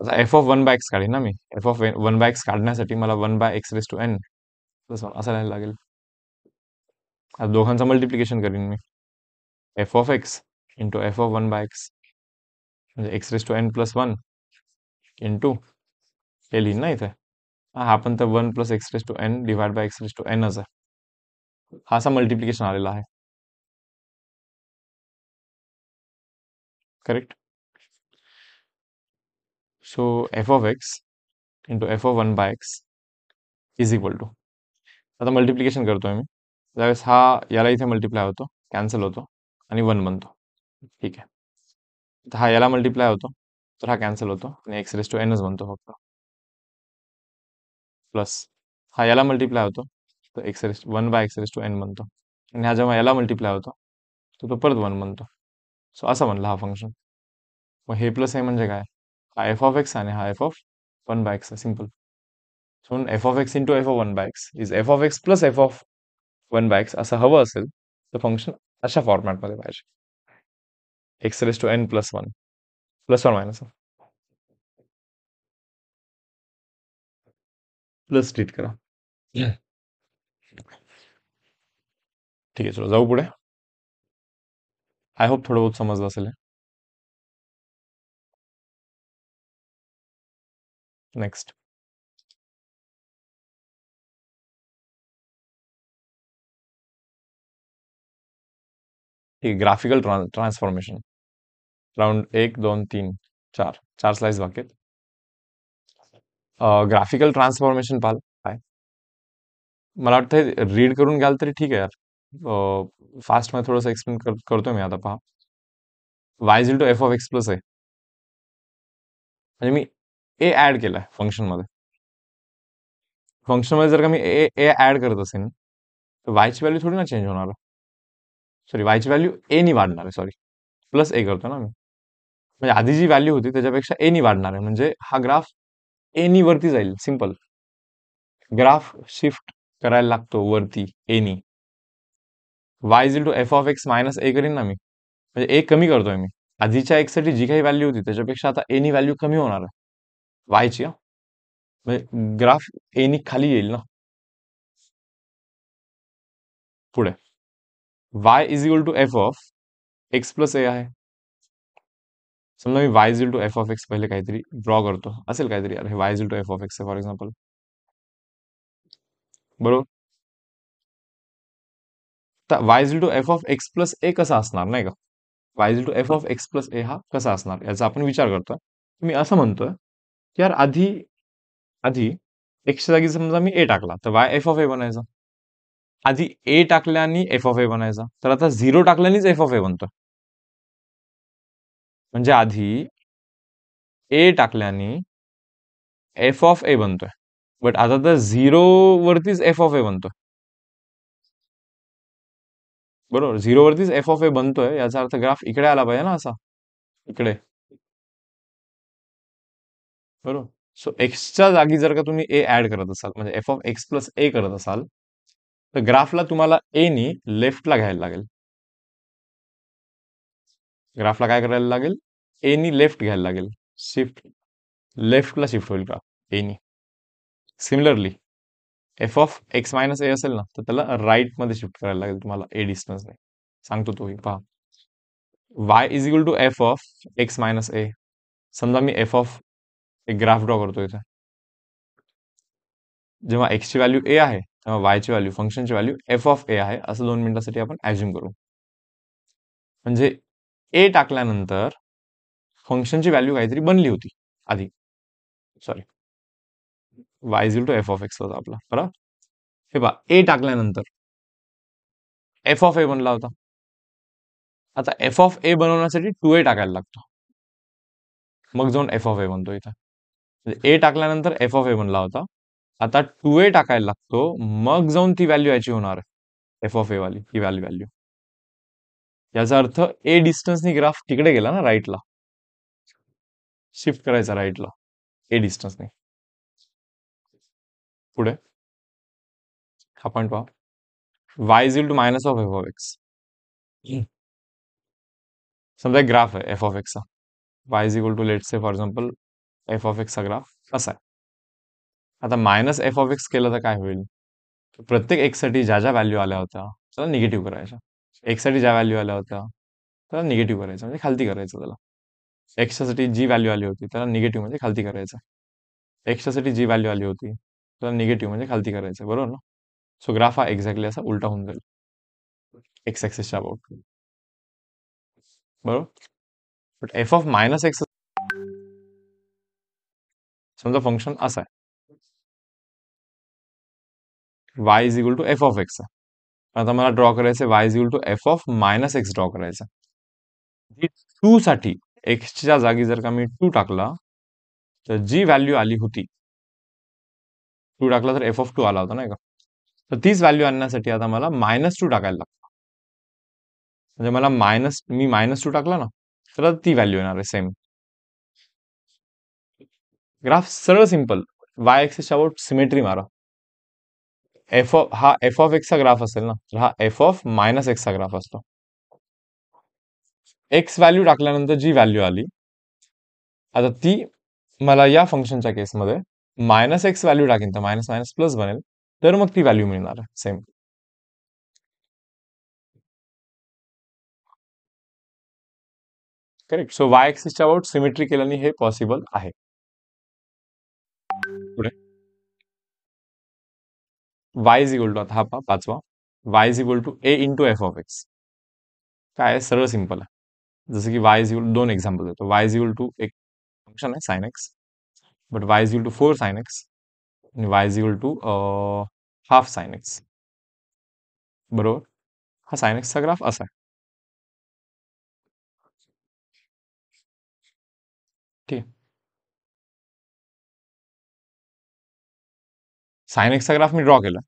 आता f of one by x काढेन ना मी. F of one by x काढण्यासाठी मला one by x raise to n plus one असं लिहायला लागेल. आता दोघांचं मल्टिप्लिकेशन करीन मी. F of x into f of one by x म्हणजे x raise to n plus one into हे लिहिन ना इथे. हा पण तर one plus x raise to n divide by x raise to एनच आहे. हा असा मल्टिप्लिकेशन आलेला आहे. Correct. So f of x into f of one by x is equal to, आता मल्टिप्लिकेशन करतोय मी त्यावेळेस हा याला इथे मल्टिप्लाय होतो, कॅन्सल होतो आणि वन बनतो. ठीक आहे. तर हा याला मल्टिप्लाय होतो तर हा कॅन्सल होतो आणि एक्स रेस टू एनच बनतो फक्त. प्लस हा याला मल्टिप्लाय होतो तर x raise one by x raise to n बनतो आणि हा जेव्हा याला मल्टिप्लाय होतो तर तो परत वन बनतो. सो असा बनला हा फंक्शन. मग हे प्लस आहे म्हणजे काय, हा एफ ऑफ एक्स आणि हा f of one by x आहे. सिम्पल. म्हणून f of x into f of one by x is f of x plus f of one by x असं हवं असेल तर फंक्शन अशा फॉर्मॅटमध्ये पाहिजे. X raise to n plus one plus one minus plus treat करा. ठीक आहे चलो जाऊ पुढे. आय होप थोडं बहुत समजलं असेल. नेक्स्ट. ठीक आहे. ग्राफिकल ट्रान्सफॉर्मेशन राऊंड एक दोन तीन चार चार स्लाइस बाकी आहेत. ग्राफिकल ट्रान्सफॉर्मेशन पाल काय मला वाटतं रीड करून घ्याल तरी ठीक आहे यार. फास्ट मध्ये थोडंसं एक्सप्लेन करतोय मी आता. पहा y is to f of x plus आहे म्हणजे मी ए ऍड केलाय फंक्शन मध्ये. फंक्शन मध्ये जर का मी ए ऍड करत असेल तर वायची व्हॅल्यू थोडी ना चेंज होणार आहे. सॉरी वायची व्हॅल्यू ए नी वाढणार आहे. सॉरी प्लस ए करतो ना मी. म्हणजे आधी जी व्हॅल्यू होती त्याच्यापेक्षा ए नी वाढणार आहे म्हणजे हा ग्राफ ए नी वरती जाईल. सिम्पल. ग्राफ शिफ्ट करायला लागतो वरती ए नी. Y is to f of x minus a करीन ना मी म्हणजे ए कमी करतोय मी. आधीच्या एक्स साठी जी काही व्हॅल्यू होती त्याच्यापेक्षा आता ए नी व्हॅल्यू कमी होणार आहे वायची. म्हणजे ग्राफ एनी खाली येईल ना. पुढे y is equal to f of x plus a आहे. समजा मी y is equal to f of x पहिले काहीतरी ड्रॉ करतो, असेल काहीतरी, अरे y is equal to f of x for example, बरोबर. तर y is equal to f of x plus a कसा असणार नाही का. Y is equal to f of x plus a हा कसा असणार याचा आपण विचार करतोय. मी असं म्हणतोय की यार आधी आधी एक्सच्या जागी समजा मी ए टाकला तर वाय एफ ऑफ ए बनायचा. आधी ए टाकल्याने एफ ऑफ ए बनायचा, तर आता झिरो टाकल्यानेच एफ ऑफ ए बनतो. म्हणजे आधी ए टाकल्याने एफ ऑफ ए बनतोय, बट आता तर झिरो वरतीच एफ ऑफ ए बनतोय. बरोबर, झिरो वरतीच एफ ऑफ ए बनतोय, याचा अर्थ ग्राफ इकडे आला पाहिजे ना, असा इकडे. बरोबर. सो एक्सच्या जागी जर का तुम्ही ए ऍड करत असाल, म्हणजे एफ ऑफ एक्स प्लस ए करत असाल, तर ग्राफला तुम्हाला ए नी लेफ्टला घ्यायला लागेल. ग्राफला काय करायला लागेल, ए नी लेफ्ट घ्यायला लागेल. शिफ्ट लेफ्टला शिफ्ट होईल ग्राफ ए नी. Similarly f of x minus a असेल ना, तर त्याला राईट मध्ये शिफ्ट करायला लागेल तुम्हाला ए डिस्टन्सने. सांगतो तोही पहा. Y is equal to f of x minus a. समजा मी एफ ऑफ एक ग्राफ ड्रॉ करतो इथे. जेव्हा एक्सची व्हॅल्यू ए आहे तेव्हा वायची व्हॅल्यू, फंक्शनची व्हॅल्यू एफ ऑफ ए आहे, असं 2 मिनिटासाठी आपण ऍज्युम करू. म्हणजे ए टाकल्यानंतर फंक्शनची व्हॅल्यू काहीतरी बनली होती आधी. Sorry, y is equal to f of x होता आपला, बरोबर. हे पहा, ए टाकल्यानंतर एफ ऑफ ए बनला होता. आता एफ ऑफ ए बनवण्यासाठी 2a टाकायला लागतो, मग जाऊन एफ ऑफ ए बनतो इथं. म्हणजे ए टाकल्यानंतर एफ ऑफ ए बनला होता, आता 2a टाकायला लागतो, मग जाऊन ती व्हॅल्यू याची होणार आहे, एफ ऑफ ए वाली ही व्हॅल्यू. याचा अर्थ ए डिस्टन्सनी ग्राफ तिकडे गेला ना, राईटला. शिफ्ट करायचा राईटला ए डिस्टन्सने. पुढे हा पॉईंट पहा, y is equal to minus of f of x. समजा एक ग्राफ आहे एफ ऑफ एक्सचा. Y is equal to let say for example f of एक्सचा ग्राफ असा आहे. आता मायनस एफ ऑफ एक्स केलं तर काय होईल, प्रत्येक एक्स साठी ज्या ज्या व्हॅल्यू आल्या होत्या त्याला निगेटिव्ह करायच्या. एक्स साठी ज्या व्हॅल्यू आल्या होत्या त्याला निगेटिव्ह करायचं, म्हणजे खालती करायचं त्याला. एक्सच्या साठी जी व्हॅल्यू आली होती त्याला निगेटिव्ह म्हणजे खालती करायचं. एक्सच्या साठी जी व्हॅल्यू आली होती त्याला निगेटिव्ह म्हणजे खालती करायचं, बरोबर ना. सो ग्राफ हा एक्झॅक्टली असा उलटा होऊन जाईल एक्स ऍक्सिसच्या अबाउट, बरोबर. But f of minus x, समजा फंक्शन असं आहे, y is equal to f of x. आता मला ड्रॉ करायचं y is equal to f of minus x draw करायचं. टू साठी एक्सच्या जागी जर का मी 2 टाकला, तर जी व्हॅल्यू आली होती, 2 टाकला तर एफ ऑफ 2 आला होता नाही का. तर तीच व्हॅल्यू आणण्यासाठी आता मला -2 टाकायला लागतं. म्हणजे मला मी -2 टाकला ना, तर आता ती व्हॅल्यू येणार आहे सेम. ग्राफ सरळ सिंपल, वाय एक्सिसच्या अबाउट सिमेट्री मारा. हा एफ ऑफ एक्सचा ग्राफ असेल ना, तर हा एफ ऑफ मायनस एक्सचा ग्राफ असतो. एक्स व्हॅल्यू टाकल्यानंतर जी व्हॅल्यू आली, आता ती मला या फंक्शनच्या केसमध्ये मायनस एक्स व्हॅल्यू टाकेन तर मायनस मायनस प्लस बनेल, तर मग ती व्हॅल्यू मिळणार आहे सेम. करेक्ट. सो वाय एक्सिसच्या अबाउट सिमेट्री केल्याने हे पॉसिबल आहे. पुढे वाय इज इक्वल टू, आता हा पहा पाचवा, y is equal to a into f of x. काय आहे, सरळ सिंपल आहे. जसं की वाय इज इक्वल, दोन एक्झाम्पल देतो. वाय इज इक्वल टू एक फंक्शन आहे sine x, but y is equal to 4 sine x आणि y is equal to half sine x, बरोबर. हा साइन एक्सचा ग्राफ असा आहे, ठीक आहे. साइन एक्सचा ग्राफ मी ड्रॉ केला.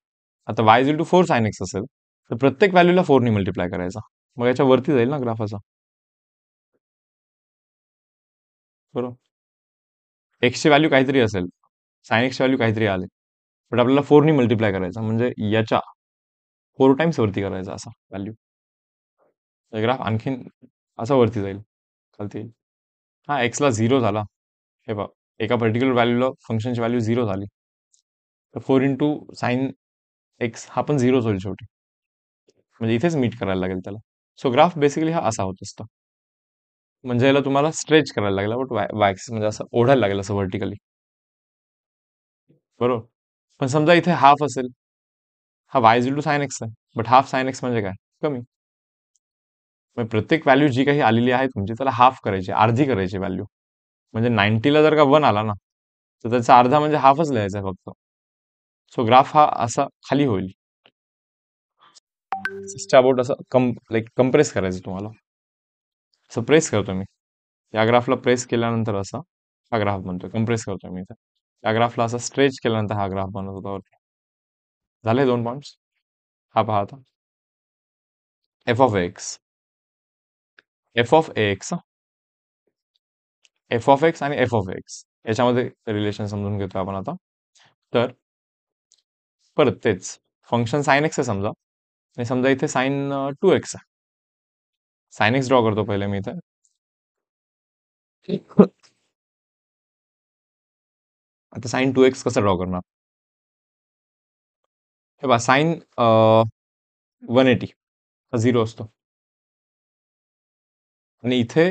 आता y is equal to 4 sine x असेल तर प्रत्येक व्हॅल्यूला 4 ने मल्टिप्लाय करायचा, मग याच्या वरती जाईल ना ग्राफ असा, बरोबर. एक्सची व्हॅल्यू काहीतरी असेल, साइन एक्सची व्हॅल्यू काहीतरी आले, बट आपल्याला 4 ने मल्टिप्लाय करायचा, म्हणजे याच्या 4 टाइम्स वरती करायचा असा व्हॅल्यू. ग्राफ आणखीन असा वरती जाईल, खालती येईल. हा एक्सला 0 झाला, हे बघ एका पर्टिक्युलर व्हॅल्यूला फंक्शनची व्हॅल्यू 0 झाली तर 4 × sin x हा पण 0 होईल शेवटी, म्हणजे इथेच मीट करायला लागेल त्याला. सो ग्राफ बेसिकली हा असा होत असतो. म्हणजे याला तुम्हाला स्ट्रेच करायला लागला, बट वाय ऍक्सिस म्हणजे असं ओढायला लागेल असं व्हर्टिकली, बरोबर. पण समजा इथे हाफ असेल, हा y is to sine x आहे, बट हाफ साइन एक्स म्हणजे काय, कमी. मग प्रत्येक व्हॅल्यू जी काही आलेली आहे तुमची त्याला हाफ करायची, अर्धी करायची व्हॅल्यू. म्हणजे 90ला जर का 1 आला ना, तर त्याचा अर्धा म्हणजे हाफच लिहायचा फक्त. सो ग्राफ हा असा खाली होईल, अबाउट असं लाईक कंप्रेस करायचं तुम्हाला. असं प्रेस करतो मी, या ग्राफला प्रेस केल्यानंतर असा हा ग्राफ बनतो, कम्प्रेस करतो मी इथे. या ग्राफला असं स्ट्रेच केल्यानंतर हा ग्राफ बनत होता वरती. झाले 2 पॉइंट्स. हा पहा आता, f of x, f of x, f of x आणि एफ ऑफ एक्स याच्यामध्ये रिलेशन समजून घेतो आपण आता. तर परत तेच फंक्शन साइन एक्स आहे समजा, आणि समजा इथे साइन 2x आहे. साइन एक्स ड्रॉ करतो पहिले मी इथे. आता साइन 2x कसं ड्रॉ करणार, हे बघा साइन 180 हा 0 असतो, आणि इथे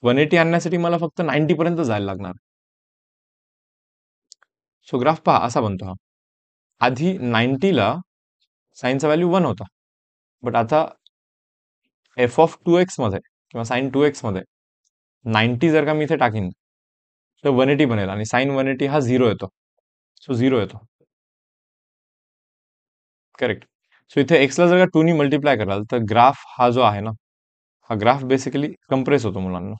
180 आणण्यासाठी मला फक्त 90 पर्यंत जायला लागणार. सो ग्राफ पहा असा बनतो हा. आधी 90ला साइनचा व्हॅल्यू 1 होता, बट आता एफ ऑफ 2x मध्ये किंवा साइन 2x मध्ये 90 जर का मी इथे टाकीन तर 180 बनेल, आणि साइन 180 हा 0 येतो. सो 0 येतो, करेक्ट. सो इथे एक्सला जर का 2 नी मल्टिप्लाय कराल तर ग्राफ हा जो आहे ना, हा ग्राफ बेसिकली कंप्रेस होतो मुलांना.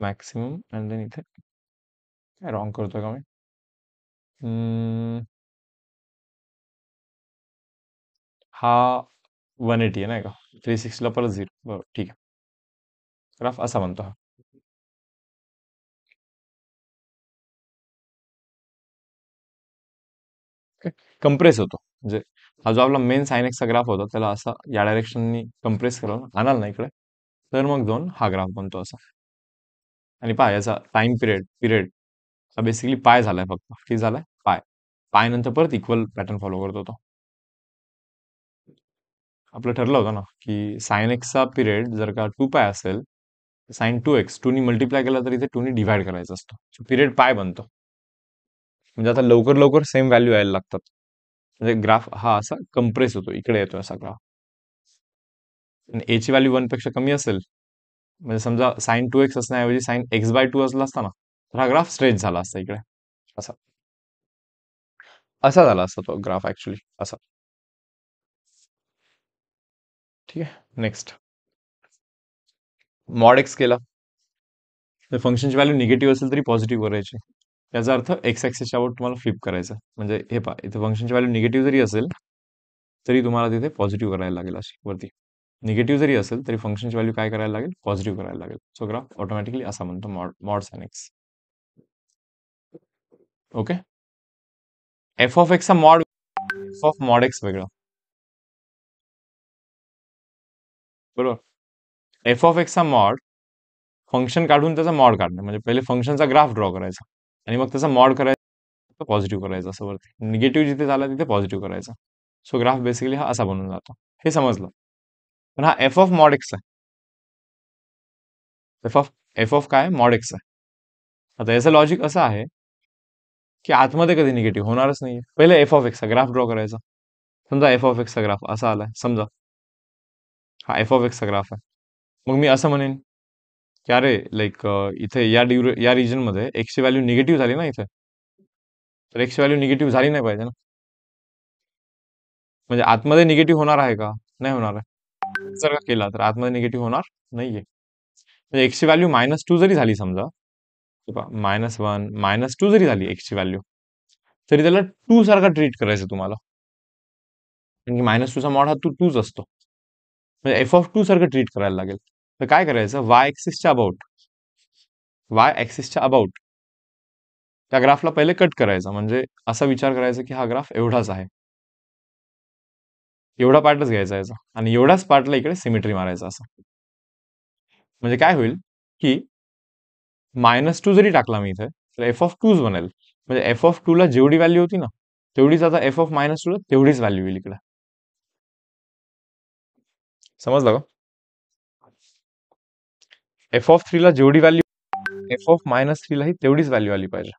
मॅक्सिमम अँड देन इथे काय रॉंग करतोय का मी, हा 180 आहे नाही का, 360ला परत 0, बरोबर, ठीक आहे. ग्राफ असा बनतो हा. कंप्रेस होतो, म्हणजे हा जो आपला मेन साइन एक्सचा ग्राफ होता त्याला असा या डायरेक्शननी कंप्रेस करून आणाल ना इकडे, तर मग जाऊन हा ग्राफ बनतो असा. आणि पहा याचा टाइम पिरियड हा बेसिकली पाय झालाय, फक्त किती झालाय, पाय. पाय नंतर परत इक्वल पॅटर्न फॉलो करतो तो. आपलं ठरलं होतं ना की साइन एक्सचा पिरियड जर का 2 पाय असेल, साइन 2x 2 नी मल्टिप्लाय केला तर इथे 2 नी डिवाइड करायचा असतो, पिरियड पाय बनतो. म्हणजे आता लवकर लवकर सेम व्हॅल्यू यायला लागतात, म्हणजे ग्राफ हा असा कंप्रेस होतो, इकडे येतो असा ग्राफ. आणि ए ची व्हॅल्यू 1 पेक्षा कमी असेल, म्हणजे समजा साइन 2x असण्याऐवजी साइन x/2 असला असता ना, तर हा ग्राफ स्ट्रेच झाला असता इकडे असा, असा झाला असता तो ग्राफ ऍक्च्युली असा. ठीक आहे, नेक्स्ट मॉड एक्स केला तर फंक्शनची व्हॅल्यू निगेटिव्ह असेल तरी पॉझिटिव्ह करायची. याचा अर्थ एक्स ऍक्सिसच्या वर तुम्हाला फ्लिप करायचं, म्हणजे हे पहा इथे फंक्शनची व्हॅल्यू निगेटिव्ह जरी असेल तरी तुम्हाला तिथे पॉझिटिव्ह करायला लागेल अशी वरती. निगेटिव्ह जरी असेल तरी फंक्शनची व्हॅल्यू काय करायला लागेल, पॉझिटिव्ह करायला लागेल. सो ग्राफ ऑटोमॅटिकली असा म्हणतो, mod sine x. Okay, f of एक्सचा mod, f of mod x वेगळा, बरोबर. एफ ऑफ एक्सचा मॉड फंक्शन काढून त्याचा मॉड काढणं, म्हणजे पहिले फंक्शनचा ग्राफ ड्रॉ करायचा आणि मग त्याचा मॉड करायचा, पॉझिटिव्ह करायचा असं वरती. निगेटिव्ह जिथे झाला तिथे पॉझिटिव्ह करायचा. सो ग्राफ बेसिकली हा असा बनून जातो, हे समजलं. पण हा एफ ऑफ मॉड एक्स आहे, एफ ऑफ काय, मॉड एक्स आहे. आता याचं लॉजिक असं आहे की आतमध्ये कधी निगेटिव्ह होणारच नाहीये. पहिले एफ ऑफ एक्सचा ग्राफ ड्रॉ करायचा. समजा एफ ऑफ एक्सचा ग्राफ असा आलाय, समजा हा एफ ऑफ एक्सचा ग्राफ आहे. मग मी असं म्हणेन की अरे लाईक इथे या रिजन मध्ये एक्सची व्हॅल्यू निगेटिव्ह झाली ना इथे, तर एक्सची व्हॅल्यू निगेटिव्ह झाली नाही पाहिजे ना. म्हणजे आतमध्ये निगेटिव्ह होणार आहे का, नाही होणार आहे. जर का केला तर आतमध्ये निगेटिव्ह होणार नाहीये. म्हणजे एक्सची व्हॅल्यू -2 जरी झाली समजा, -1 -2 जरी झाली एक्सची व्हॅल्यू, तरी त्याला 2 सारखा ट्रीट करायचं तुम्हाला, कारण की -2चा मॉड हा 2च असतो. म्हणजे एफ ऑफ 2 सारखं ट्रीट करायला लागेल. तर काय करायचं, वाय ऍक्सिसच्या अबाउट त्या ग्राफला पहिले कट करायचा, म्हणजे असा विचार करायचा की हा ग्राफ एवढाच आहे. एवढा पार्टच घ्यायचा याचा आणि एवढाच पार्टला इकडे सिमेट्री मारायचा असं. म्हणजे काय होईल की -2 जरी टाकला मी इथे तर एफ ऑफ टूच बनेल. म्हणजे एफ ऑफ टू ला जेवढी व्हॅल्यू होती ना तेवढीच आता एफ ऑफ -2 ला तेवढीच व्हॅल्यू येईल इकडे. समजलं का? एफ ऑफ 3 ला जेवढी व्हॅल्यू एफ ऑफ -3 लाही तेवढीच व्हॅल्यू आली पाहिजे.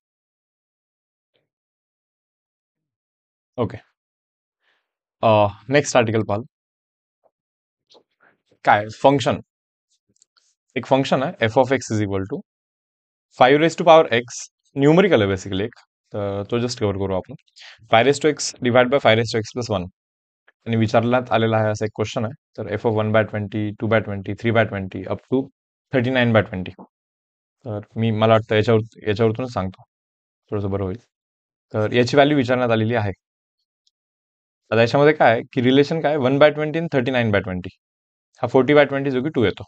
ओके. नेक्स्ट आर्टिकल पाल. काय फंक्शन, एक फंक्शन आहे f of x is equal to 5 raised to power x, numerical आहे बेसिकली एक, तर तो जस्ट कव्हर करू आपण. 5 raised to x divide by 5 raised to x+1 आणि विचारण्यात आलेला आहे असा एक क्वेश्चन आहे. तर एफ ऑफ 1/20, 2/20, 3/20 अप टू 39/20. तर मला वाटतं याच्यावरतूनच सांगतो, थोडंसं बरं होईल. तर याची व्हॅल्यू विचारण्यात आलेली आहे. आता याच्यामध्ये काय आहे की रिलेशन काय 1/20 आणि 39/20. हा 40/20 जो की 2 येतो.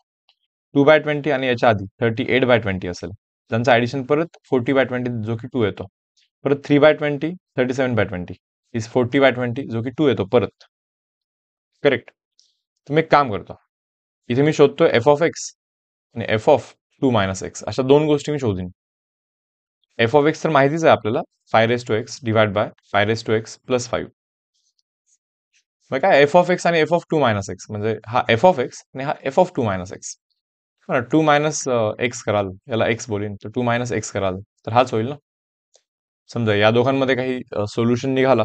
2/20 आणि याच्या आधी 38/20 असेल, त्यांचं ऍडिशन परत 40/20 जो की 2 येतो. परत 3/20 37/20 इज 40/20 जो की 2 येतो परत. करेक्ट. तर मी एक काम करतो, इथे मी शोधतोय एफ ऑफ एक्स आणि एफ ऑफ 2 - x अशा दोन गोष्टी मी शोधीन. एफ ऑफ एक्स तर माहितीच आहे आपल्याला 5 raised to x divide by 5 raised to x+5. मग काय एफ ऑफ एक्स आणि एफ ऑफ 2 - x म्हणजे हा एफ ऑफ एक्स आणि हा एफ ऑफ 2 - x. 2 - x कराल, याला एक्स बोलीन, तर 2 - x कराल तर हाच होईल ना. समजा या दोघांमध्ये काही सोल्युशन निघाला,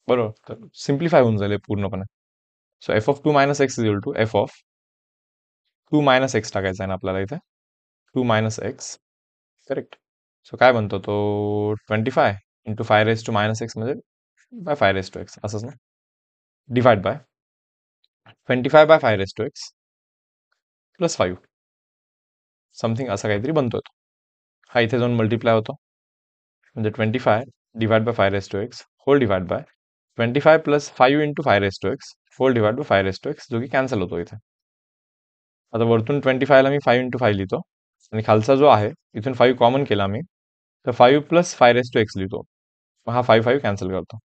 बरोबर, तर सिम्प्लिफाय होऊन जाईल पूर्णपणे. So f of 2 - x is equal to f of 2 - x टाकायचा आहे ना आपल्याला इथे. 2 - x, करेक्ट. सो काय बनतो तो 25 इंटू 5 raised to -x म्हणजे बाय 5 raised to x असंच ना, divide by 25 by 5 raised to x+5 something असा काहीतरी बनतो. हा इथे जाऊन मल्टिप्लाय होतो, म्हणजे 25 divide by 5 raised to x whole divide by 25 plus 5 into 5 raised to x whole divide by 5 raised to x जो की कॅन्सल होतो इथे. आता वरतून 25 ला मी 5 इंटू 5 लिहितो आणि खालचा जो आहे इथून 5 कॉमन केला मी, तर 5 प्लस 5 raised to x लिहितो. मग हा 5 कॅन्सल करतो.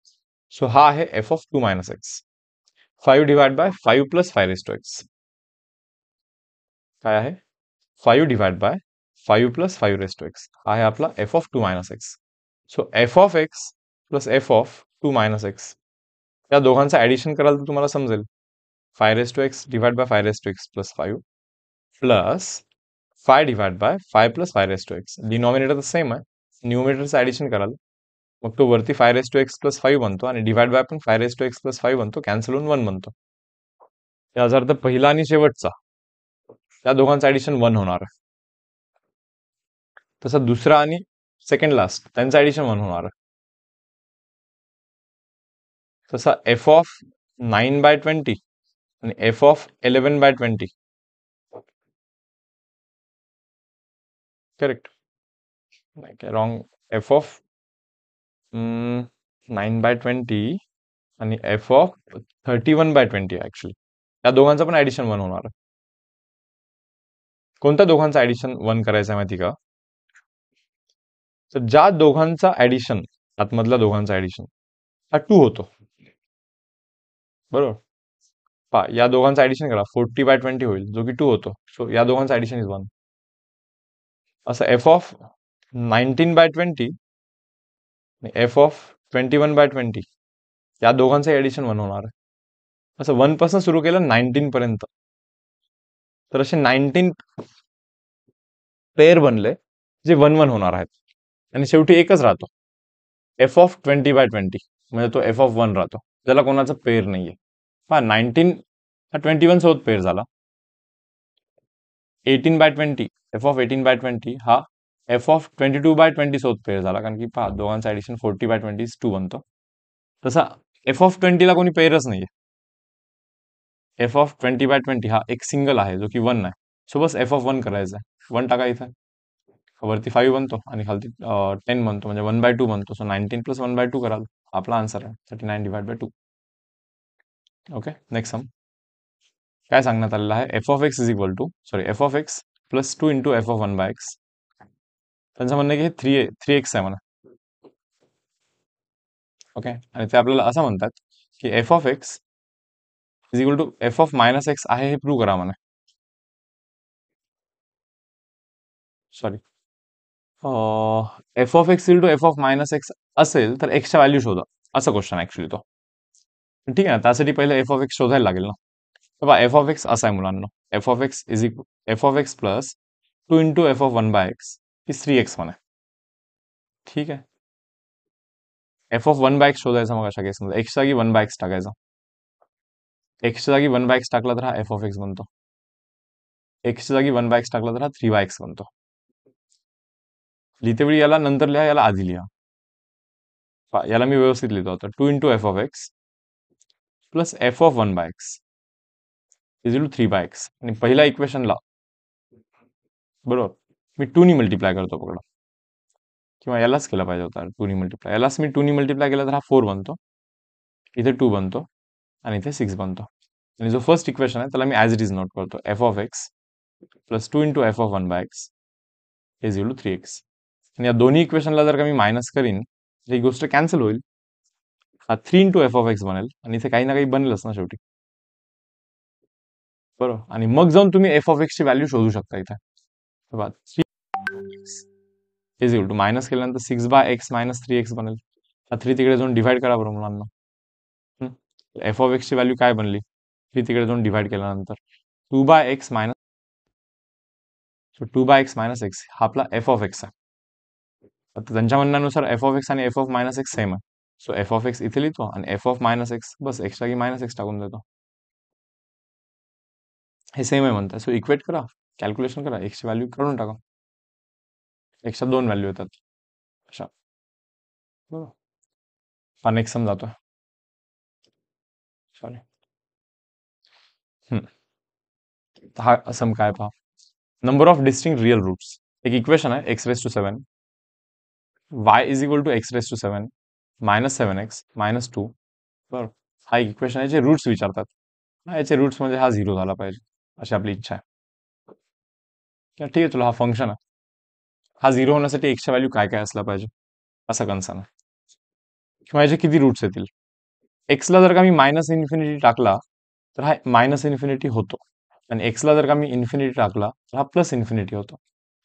सो हा आहे f of 2 - x. 5 divide by 5 plus 5 raised to x काय आहे 5 divide by 5 plus 5 raised to x हा आहे आपला f of 2 - x. So f of x plus f of 2 - x या दोघांचं ऍडिशन कराल तर तुम्हाला समजेल 5 raised to x divide by 5 raised to x+5 plus 5 divide by 5 plus 5 raised to x. Denominator तर सेम आहे, न्यूमिनेटरचं ऍडिशन कराल मग तो वरती 5 raised to x+5 बनतो आणि डिवाइड बाय पण 5 raised to x+5 बनतो, कॅन्सल होऊन 1 बनतो. याचा अर्थ पहिला आणि शेवटचा या दोघांचं ऍडिशन 1 होणार आहे. तसं दुसरा आणि सेकंड लास्ट त्यांचं ऍडिशन 1 होणार आहे. तसा एफ ऑफ 9/20 आणि एफ ऑफ 11/20 करेक्ट नाही काय रॉंग. एफ ऑफ 9/20 आणि एफ ऑफ 31/20 ऍक्च्युली या दोघांचं पण ऍडिशन 1 होणार आहे. कोणत्या दोघांचं ऍडिशन 1 करायचं आहे माहिती का? तर ज्या दोघांचा ऍडिशन, आतमधल्या दोघांचा ऍडिशन हा 2 होतो, बरोबर. पहा या दोघांचं ऍडिशन करा 40/20 होईल जो की 2 होतो. सो या दोघांचं ऍडिशन इज 1. असं एफ ऑफ 19/20 आणि एफ ऑफ 21/20 या दोघांचं ऍडिशन 1 होणार आहे. असं 1 पासून सुरू केलं 19 पर्यंत, तर असे 19 पेअर बनले जे 1 होणार आहेत आणि शेवटी एकच राहतो एफ ऑफ 20/20 म्हणजे तो एफ ऑफ 1 राहतो, ज्याला कोणाचा पेअर नाहीये. पहा 19 हा 21 सोबत पेअर झाला. 18/20 एफ ऑफ 18/20 हा एफ ऑफ 22/20 सोबत पेअर झाला, कारण की पहा दोघांचं ऍडिशन 40/20 2 बनतो. तसा एफ ऑफ 20 ला कोणी पेअरच नाहीये. एफ ऑफ 20/20 हा एक सिंगल आहे जो की 1 आहे. सो बस एफ ऑफ 1 करायचा आहे, 1 टाका इथे, वरती 5 बनतो आणि खालती 10 बनतो, म्हणजे 1/2 बनतो. सो 19 प्लस 1/2 कराल, आपला आन्सर आहे 39/2. ओके, नेक्स्ट सम काय सांगण्यात आलेलं आहे f of x is equal to f of x plus 2 into f of 1/x. त्यांचं म्हणणं की हे 3x आहे म्हणा. ओके, आणि ते आपल्याला असं म्हणतात की f of x is equal to f of minus x आहे हे प्रूव्ह करा म्हणे. Sorry, f of x equal to f of minus x असेल तर एक्सच्या व्हॅल्यू शोधा, असा क्वेश्चन ऍक्च्युली तो. ठीक आहे ना, त्यासाठी पहिले एफ ऑफ एक्स शोधायला लागेल ना. बघा एफ ऑफ एक्स असा आहे मुलांना, F of x is equal F of x plus 2 f of 1/x is 3x म्हणे. ठीक आहे, एफ ऑफ 1/x शोधायचा मग अशा केसमध्ये एक्स जागी 1/x टाकायचा. एक्सच्या जागी 1/x टाकला तर हा एफ ऑफ एक्स बनतो. एक्सच्या जागी 1/x टाकला तर हा 3/x बनतो. लिहिते वेळी याला नंतर लिहा, याला आधी लिहा. याला मी व्यवस्थित लिहितो आता, 2 f of x plus f of 1/x is to 3/x. आणि पहिल्या इक्वेशनला बरोबर मी 2 नी मल्टिप्लाय करतो पकडा, किंवा यालाच केला पाहिजे होता 2 नी मल्टिप्लाय. यालाच मी 2 नी मल्टिप्लाय केला तर हा 4 बनतो, इथे 2 बनतो आणि इथे 6 बनतो. आणि जो फर्स्ट इक्वेशन आहे त्याला मी ॲज इट इज नोट करतो, f of x plus 2 f of 1/x is to 3x. आणि या दोन्ही इक्वेशनला जर का मी मायनस करीन तर ही गोष्ट कॅन्सल होईल. हा 3 एफ ऑफ एक्स बनेल आणि इथे काही ना काही बनेलच ना शेवटी, बरोबर. आणि मग जाऊन तुम्ही एफ ऑफ एक्सची व्हॅल्यू शोधू शकता इथे. 3 इज इक्वल टू मायनस केल्यानंतर 6/x मायनस 3x बनेल. हा 3 तिकडे जाऊन डिव्हाइड करा बरं मुलांना. एफ ऑफ एक्सची व्हॅल्यू काय बनली, 3 तिकडे जाऊन डिव्हाइड केल्यानंतर 2/x minus, so 2/x minus x हा आपला एफ ऑफ एक्स आहे. आता त्यांच्या म्हणण्यानुसार एफ ऑफ एक्स आणि F of minus x same आहे. सो एफ ऑफ एक्स इथे लिहितो आणि F of minus x bus x जागी मायनस एक्स टाकून देतो. हे सेम आहे म्हणतात. सो इक्वेट करा, कॅल्क्युलेशन करा, एक्सची व्हॅल्यू काढून टाका. एक्सच्या 2 व्हॅल्यू येतात अशा, बरोबर. हा नेक्स्ट सम जातोय, सॉरी. हा सम काय पहा, number of distinct real roots. एक इक्वेशन आहे x raise to 7 y is equal to x raise to 7 minus 7x minus 2, बरोबर. हा एक इक्वेशन आहे, याचे रूट्स विचारतात. याचे रूट्स म्हणजे हा 0 झाला पाहिजे अशी आपली इच्छा आहे. ठीक आहे, चलो हा फंक्शन आहे, हा 0 होण्यासाठी एक्सच्या व्हॅल्यू काय काय असला पाहिजे असा कन्सर्न आहे, किंवा याचे किती रूट्स येतील. एक्सला जर का मी मायनस इन्फिनिटी टाकला तर हा मायनस इन्फिनिटी होतो, आणि एक्सला जर का मी इन्फिनिटी टाकला तर हा प्लस इन्फिनिटी होतो.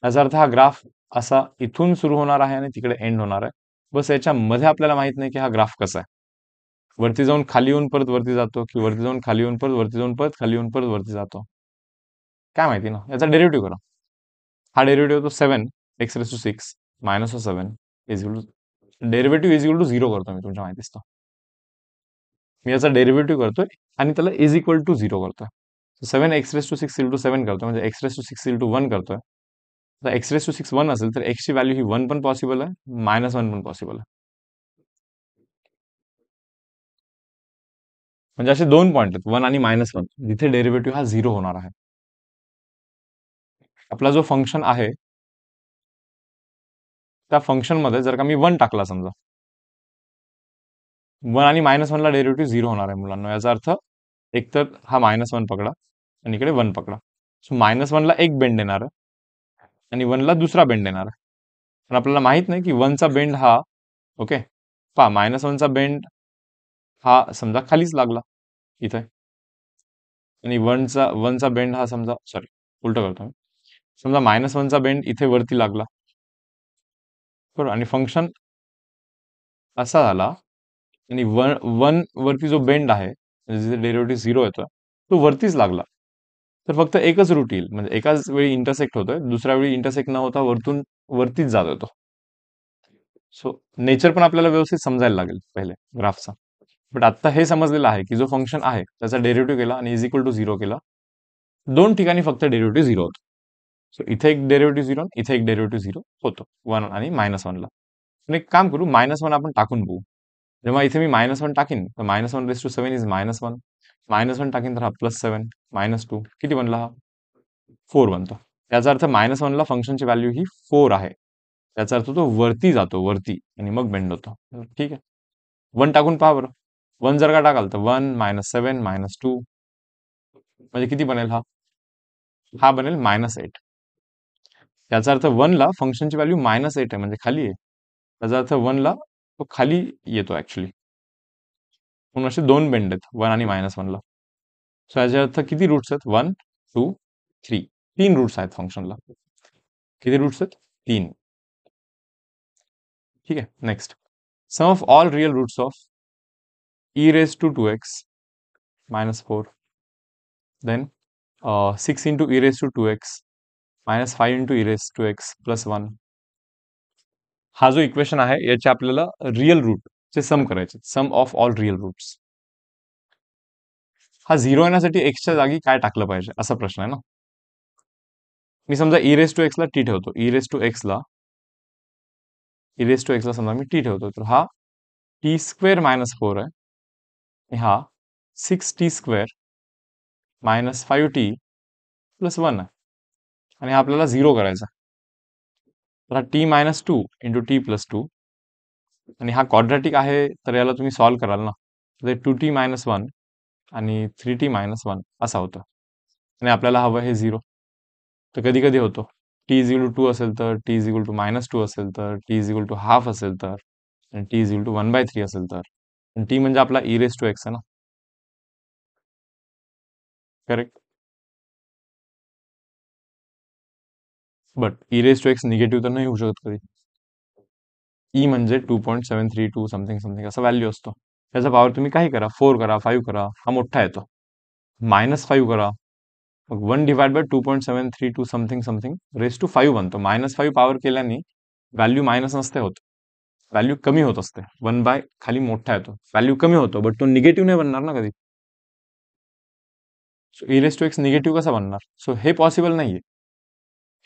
याचा अर्थ हा ग्राफ असा इथून सुरू होणार आहे आणि तिकडे एंड होणार आहे. बस याच्यामध्ये आपल्याला माहित नाही की हा ग्राफ कसा आहे. वरती जाऊन खाली येऊन परत वरती जातो, की वरती जाऊन खाली येऊन परत वरती जाऊन परत खाली येऊन परत वरती जातो, काय माहिती ना. याचा डेरिव्हेटिव्ह करा. हा डेरिव्हेटिव्ह होतो 7x⁶ minus 7 is equal to, derivative is equal to 0 करतो मी, तुमच्या माहितीच तर. मी याचा डेरिव्हेटिव्ह करतोय आणि त्याला इज इक्वल टू 0 करतोय. 7x⁶ इल टू 7 करतोय, म्हणजे x⁶ इल टू 1 करतोय. तर x⁶ 1 असेल तर x ची व्हॅल्यू ही 1 पण पॉसिबल आहे, -1 पण पॉसिबल आहे. म्हणजे असे दोन पॉईंट आहेत, 1 आणि -1, जिथे डेरिव्हेटिव्ह हा 0 होणार आहे. आपला जो फंक्शन आहे त्या फंक्शन मध्ये जर का मी 1 टाकला समजा, 1 आणि -1 ला डेरिव्हेटिव्ह 0 होणार आहे मुलांना. याचा अर्थ एकतर हा -1 पकडा आणि इकडे 1 पकडा. सो -1 ला एक बेंड येणार आहे आणि 1 ला दुसरा बेंड येणार आहे. पण आपल्याला माहित नाही की 1 चा बेंड हा, ओके पहा, -1 चा बेंड हा समजा खालीच लागला इथे, आणि 1 चा बेंड हा समजा, सॉरी उलट करतो मी, समजा -1 चा बेंड इथे वरती लागला, बरोबर. आणि फंक्शन असा झाला, आणि 1 वरती जो बेंड आहे, म्हणजे जिथे डेरिव्हेटिव्ह 0 येतोय तो वरतीच लागला, तर फक्त एकच रूट येईल, म्हणजे एकाच वेळी इंटरसेक्ट होतोय, दुसऱ्या वेळी इंटरसेक्ट न होता वरतून वरतीच जात होतो. सो नेचर पण आपल्याला व्यवस्थित समजायला लागेल पहिले ग्राफचा. बट आता हे समजलेलं आहे की जो फंक्शन आहे त्याचा डेरिव्हेटिव्ह केला आणि इज इक्वल टू 0 केला, दोन ठिकाणी फक्त डेरिव्हेटिव्ह 0 होतो. सो इथे एक डेरिव्हेटिव्ह 0, इथे एक डेरिव्हेटिव्ह 0 होतो, 1 आणि -1 ला. पण एक काम करू, -1 आपण टाकून बघू. जेव्हा इथे मी -1 टाकीन तर -1⁻⁷ इज -1, -1 टाकीन तर हा +7 -2 किती बनला, हा 4 बनतो. याचा अर्थ -1 ला फंक्शनची व्हॅल्यू ही 4 आहे. त्याचा अर्थ तो वरती जातो, वरती, आणि मग बेंड होतो. ठीक आहे, 1 टाकून पहा बरं. 1 जर का टाकाल तर 1 -7 -2 म्हणजे किती बनेल, हा बनेल -8. याचा अर्थ 1 ला फंक्शनची व्हॅल्यू -8 आहे, म्हणजे खाली आहे. त्याचा अर्थ 1 ला तो खाली येतो ऍक्च्युली. म्हणून असे दोन बेंड आहेत, 1 आणि -1ला. सो याचा अर्थ किती रूट्स आहेत? 1, 2, 3. 3 रूट्स आहेत फंक्शनला. किती रूट्स आहेत? 3. ठीक आहे. Next, sum of all real roots of e raised to 2x minus 4, then 6 into e raised to 2x minus 5 into e raised to x plus 1. हा जो इक्वेशन आहे याचे आपल्याला रियल रूट चे सम करायचे, सम ऑफ ऑल रियल रूट्स. हा 0 येण्यासाठी एक्सच्या जागी काय टाकलं पाहिजे असा प्रश्न आहे ना. मी समजा e raised to x ला टी ठेवतो, e raised to x ला समजा मी टी ठेवतो, तर हा टी स्क्वेअर मायनस 4 आहे आणि हा 6t square minus 5t plus 1 आहे आणि हा आपल्याला 0 करायचा. तर हा T minus 2 into T plus 2 आणि हा क्वाड्रॅटिक आहे, तर याला तुम्ही सॉल्व्ह कराल ना, तर 2t मायनस 1 आणि 3t मायनस 1 असा होतं आणि आपल्याला हवं हे 0. तर कधी कधी होतो टी इज इक्वल टू 2 असेल तर, टी इज इक्वल टू -2 असेल तर, t is equal to half असेल तर, आणि टी इज इक्वल टू 1/3 असेल तर. टी म्हणजे आपला e रेस टू एक्स आहे ना. Correct. But e raise to x negative तर नाही होऊ शकत कधी. ई म्हणजे 2.732 समथिंग समथिंग असा व्हॅल्यू असतो. त्याचा पॉवर तुम्ही काही करा, 4 करा, 5 करा, हा मोठा येतो. -5 करा, मग 1 divide by 2.732 something something raise to 5 बनतो. -5 पॉवर केल्याने व्हॅल्यू मायनस नसते होत, व्हॅल्यू कमी होत असते. 1 बाय खाली मोठा येतो, व्हॅल्यू कमी होतो, बट तो निगेटिव्ह नाही बनणार ना कधी. So e raise to x negative कसा बनणार? सो हे पॉसिबल नाहीये,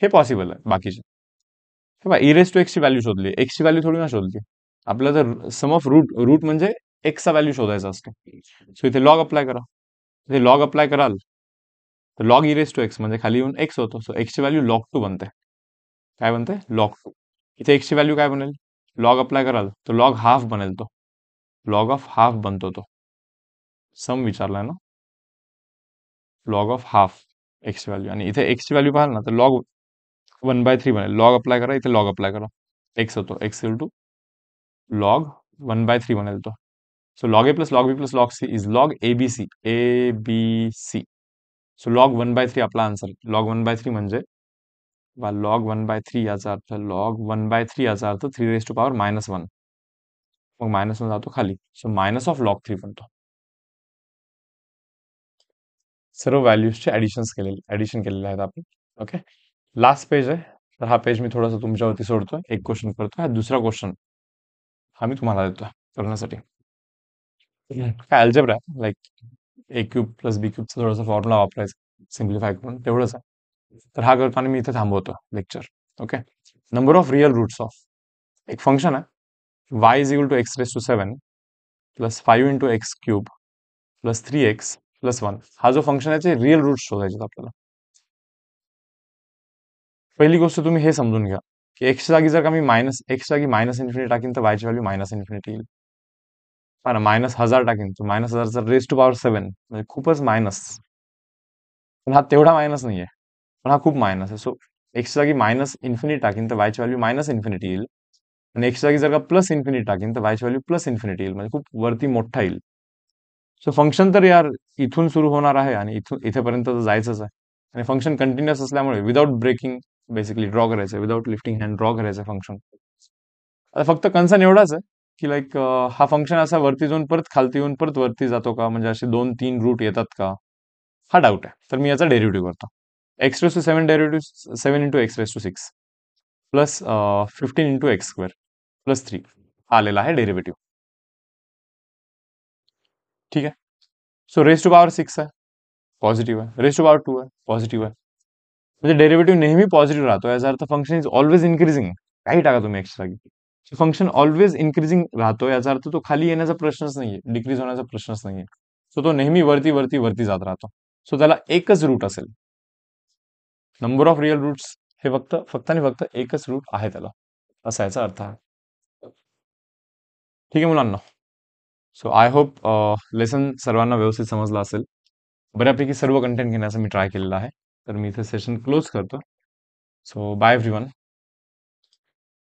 हे पॉसिबल आहे बाकीचे. हे बघा, ई रेस टू एक्सची व्हॅल्यू शोधली, एक्सची व्हॅल्यू थोडी ना शोधली. आपल्याला जर सम ऑफ रूट, रूट म्हणजे एक्सचा व्हॅल्यू शोधायचा असतो. सो इथे लॉग अप्लाय करा, इथे लॉग अप्लाय कराल तर log e raise to x म्हणजे खाली येऊन एक्स होतो. सो एक्सची व्हॅल्यू log 2 बनते. काय बनते? log 2. इथे एक्सची व्हॅल्यू काय बनेल? लॉग अप्लाय कराल तर लॉग हाफ बनेल, तो लॉग ऑफ हाफ बनतो. तो सम विचारलाय ना, लॉग ऑफ हाफ एक्सची व्हॅल्यू. आणि इथे एक्सची व्हॅल्यू पाहाल ना तर लॉग 1/3 बनेल. लॉग अप्लाय करा, इथे लॉग अप्लाय करा, एक्स होतो, एक्स इक्वल टू लॉग 1/3 बनेल तो. So log a plus log b plus log c is log a b c, a b c. So log 1/3 आपला आन्सर. लॉग 1/3 म्हणजे log 1/3 याचा अर्थ, लॉग 1/3 याचा अर्थ 3 रेस टू पॉवर -1. मग -1 जातो खाली, सो मायनस ऑफ लॉग 3 बनतो. सर्व व्हॅल्यूजचे ऍडिशन केलेले आहेत आपण. ओके, लास्ट पेज आहे, तर हा पेज मी थोडासा तुमच्यावरती सोडतोय, एक क्वेश्चन करतोय, हा दुसरा क्वेश्चन हा मी तुम्हाला देतोय करण्यासाठी. काय अल्जेब्रा आहे, लाईक ए क्यूब प्लस बी क्यूबचा थोडासा फॉर्म्युला वापरायचा सिम्प्लिफाय करून, तेवढंच आहे. तर हा करताना मी इथे थांबवतो lecture. Okay, number of real roots of एक फंक्शन आहे y is equal to x raise to 7 plus 5 into x cube plus 3x plus 1. हा जो फंक्शन आहे त्याचे रिअल रूट्स शोधायचे आपल्याला. पहिली गोष्ट तुम्ही हे समजून घ्या की एक्सच्या जागी जर का मी एक्स जागी -∞ टाकीन तर वायची व्हॅल्यू -∞ येईल. हा ना, -1000 टाकीन तर -1000 रेस टू पॉवर 7 म्हणजे खूपच मायनस. पण हा तेवढा मायनस नाहीये, पण हा खूप मायनस आहे. सो एक्स जागी -∞ टाकीन तर वायची व्हॅल्यू -∞ येईल, आणि एक्स जागी जर का +∞ टाकीन तर वायची व्हॅल्यू +∞ येईल, म्हणजे खूप वरती मोठा येईल. सो फंक्शन तर यार इथून सुरू होणार आहे आणि इथून इथेपर्यंत तर जायचंच आहे. आणि फंक्शन कंटिन्युअस असल्यामुळे विदाउट ब्रेकिंग बेसिकली ड्रॉ करायचं, विदाउट लिफ्टिंग हँड ड्रॉ करायचं फंक्शन. आता फक्त कन्सर्न एवढाच आहे की लाईक हा फंक्शन असा वरती जाऊन परत खालती येऊन परत वरती जातो का, म्हणजे असे 2-3 रूट येतात का, हा डाऊट आहे. तर मी याचा डेरिव्हेटिव्ह करतो. X raise to 7 derivative 7 into x raise to 6 plus 15 into x square plus 3 हा आलेला आहे डेरिव्हेटिव्ह. ठीक आहे. सो रेस टू पॉवर 6 आहे, पॉझिटिव्ह आहे. रेस टू पॉवर 2 आहे, पॉझिटिव्ह आहे. म्हणजे डेरिव्हेटिव्ह नेहमी पॉझिटिव्ह राहतो, याचा अर्थ फंक्शन इज ऑलवेज इन्क्रीजिंग. काही टाका तुम्ही एक्स जागी, फंक्शन ऑलवेज इन्क्रीजिंग राहतो, याचा अर्थ तो खाली येण्याचा प्रश्नच नाहीये, डिक्रीज होण्याचा प्रश्नच नाहीये. सो तो नेहमी वरती वरती वरती जात राहतो. सो त्याला एकच रूट असेल. नंबर ऑफ रिअल रूट्स हे फक्त फक्त आणि फक्त एकच रूट आहे त्याला, असा याचा अर्थ आहे. ठीक आहे मुलांना. सो आय होप लेसन सर्वांना व्यवस्थित समजलं असेल. बऱ्यापैकी सर्व कंटेंट घेण्याचा मी ट्राय केलेला आहे. तर मी इथे सेशन क्लोज करतो. So bye everyone.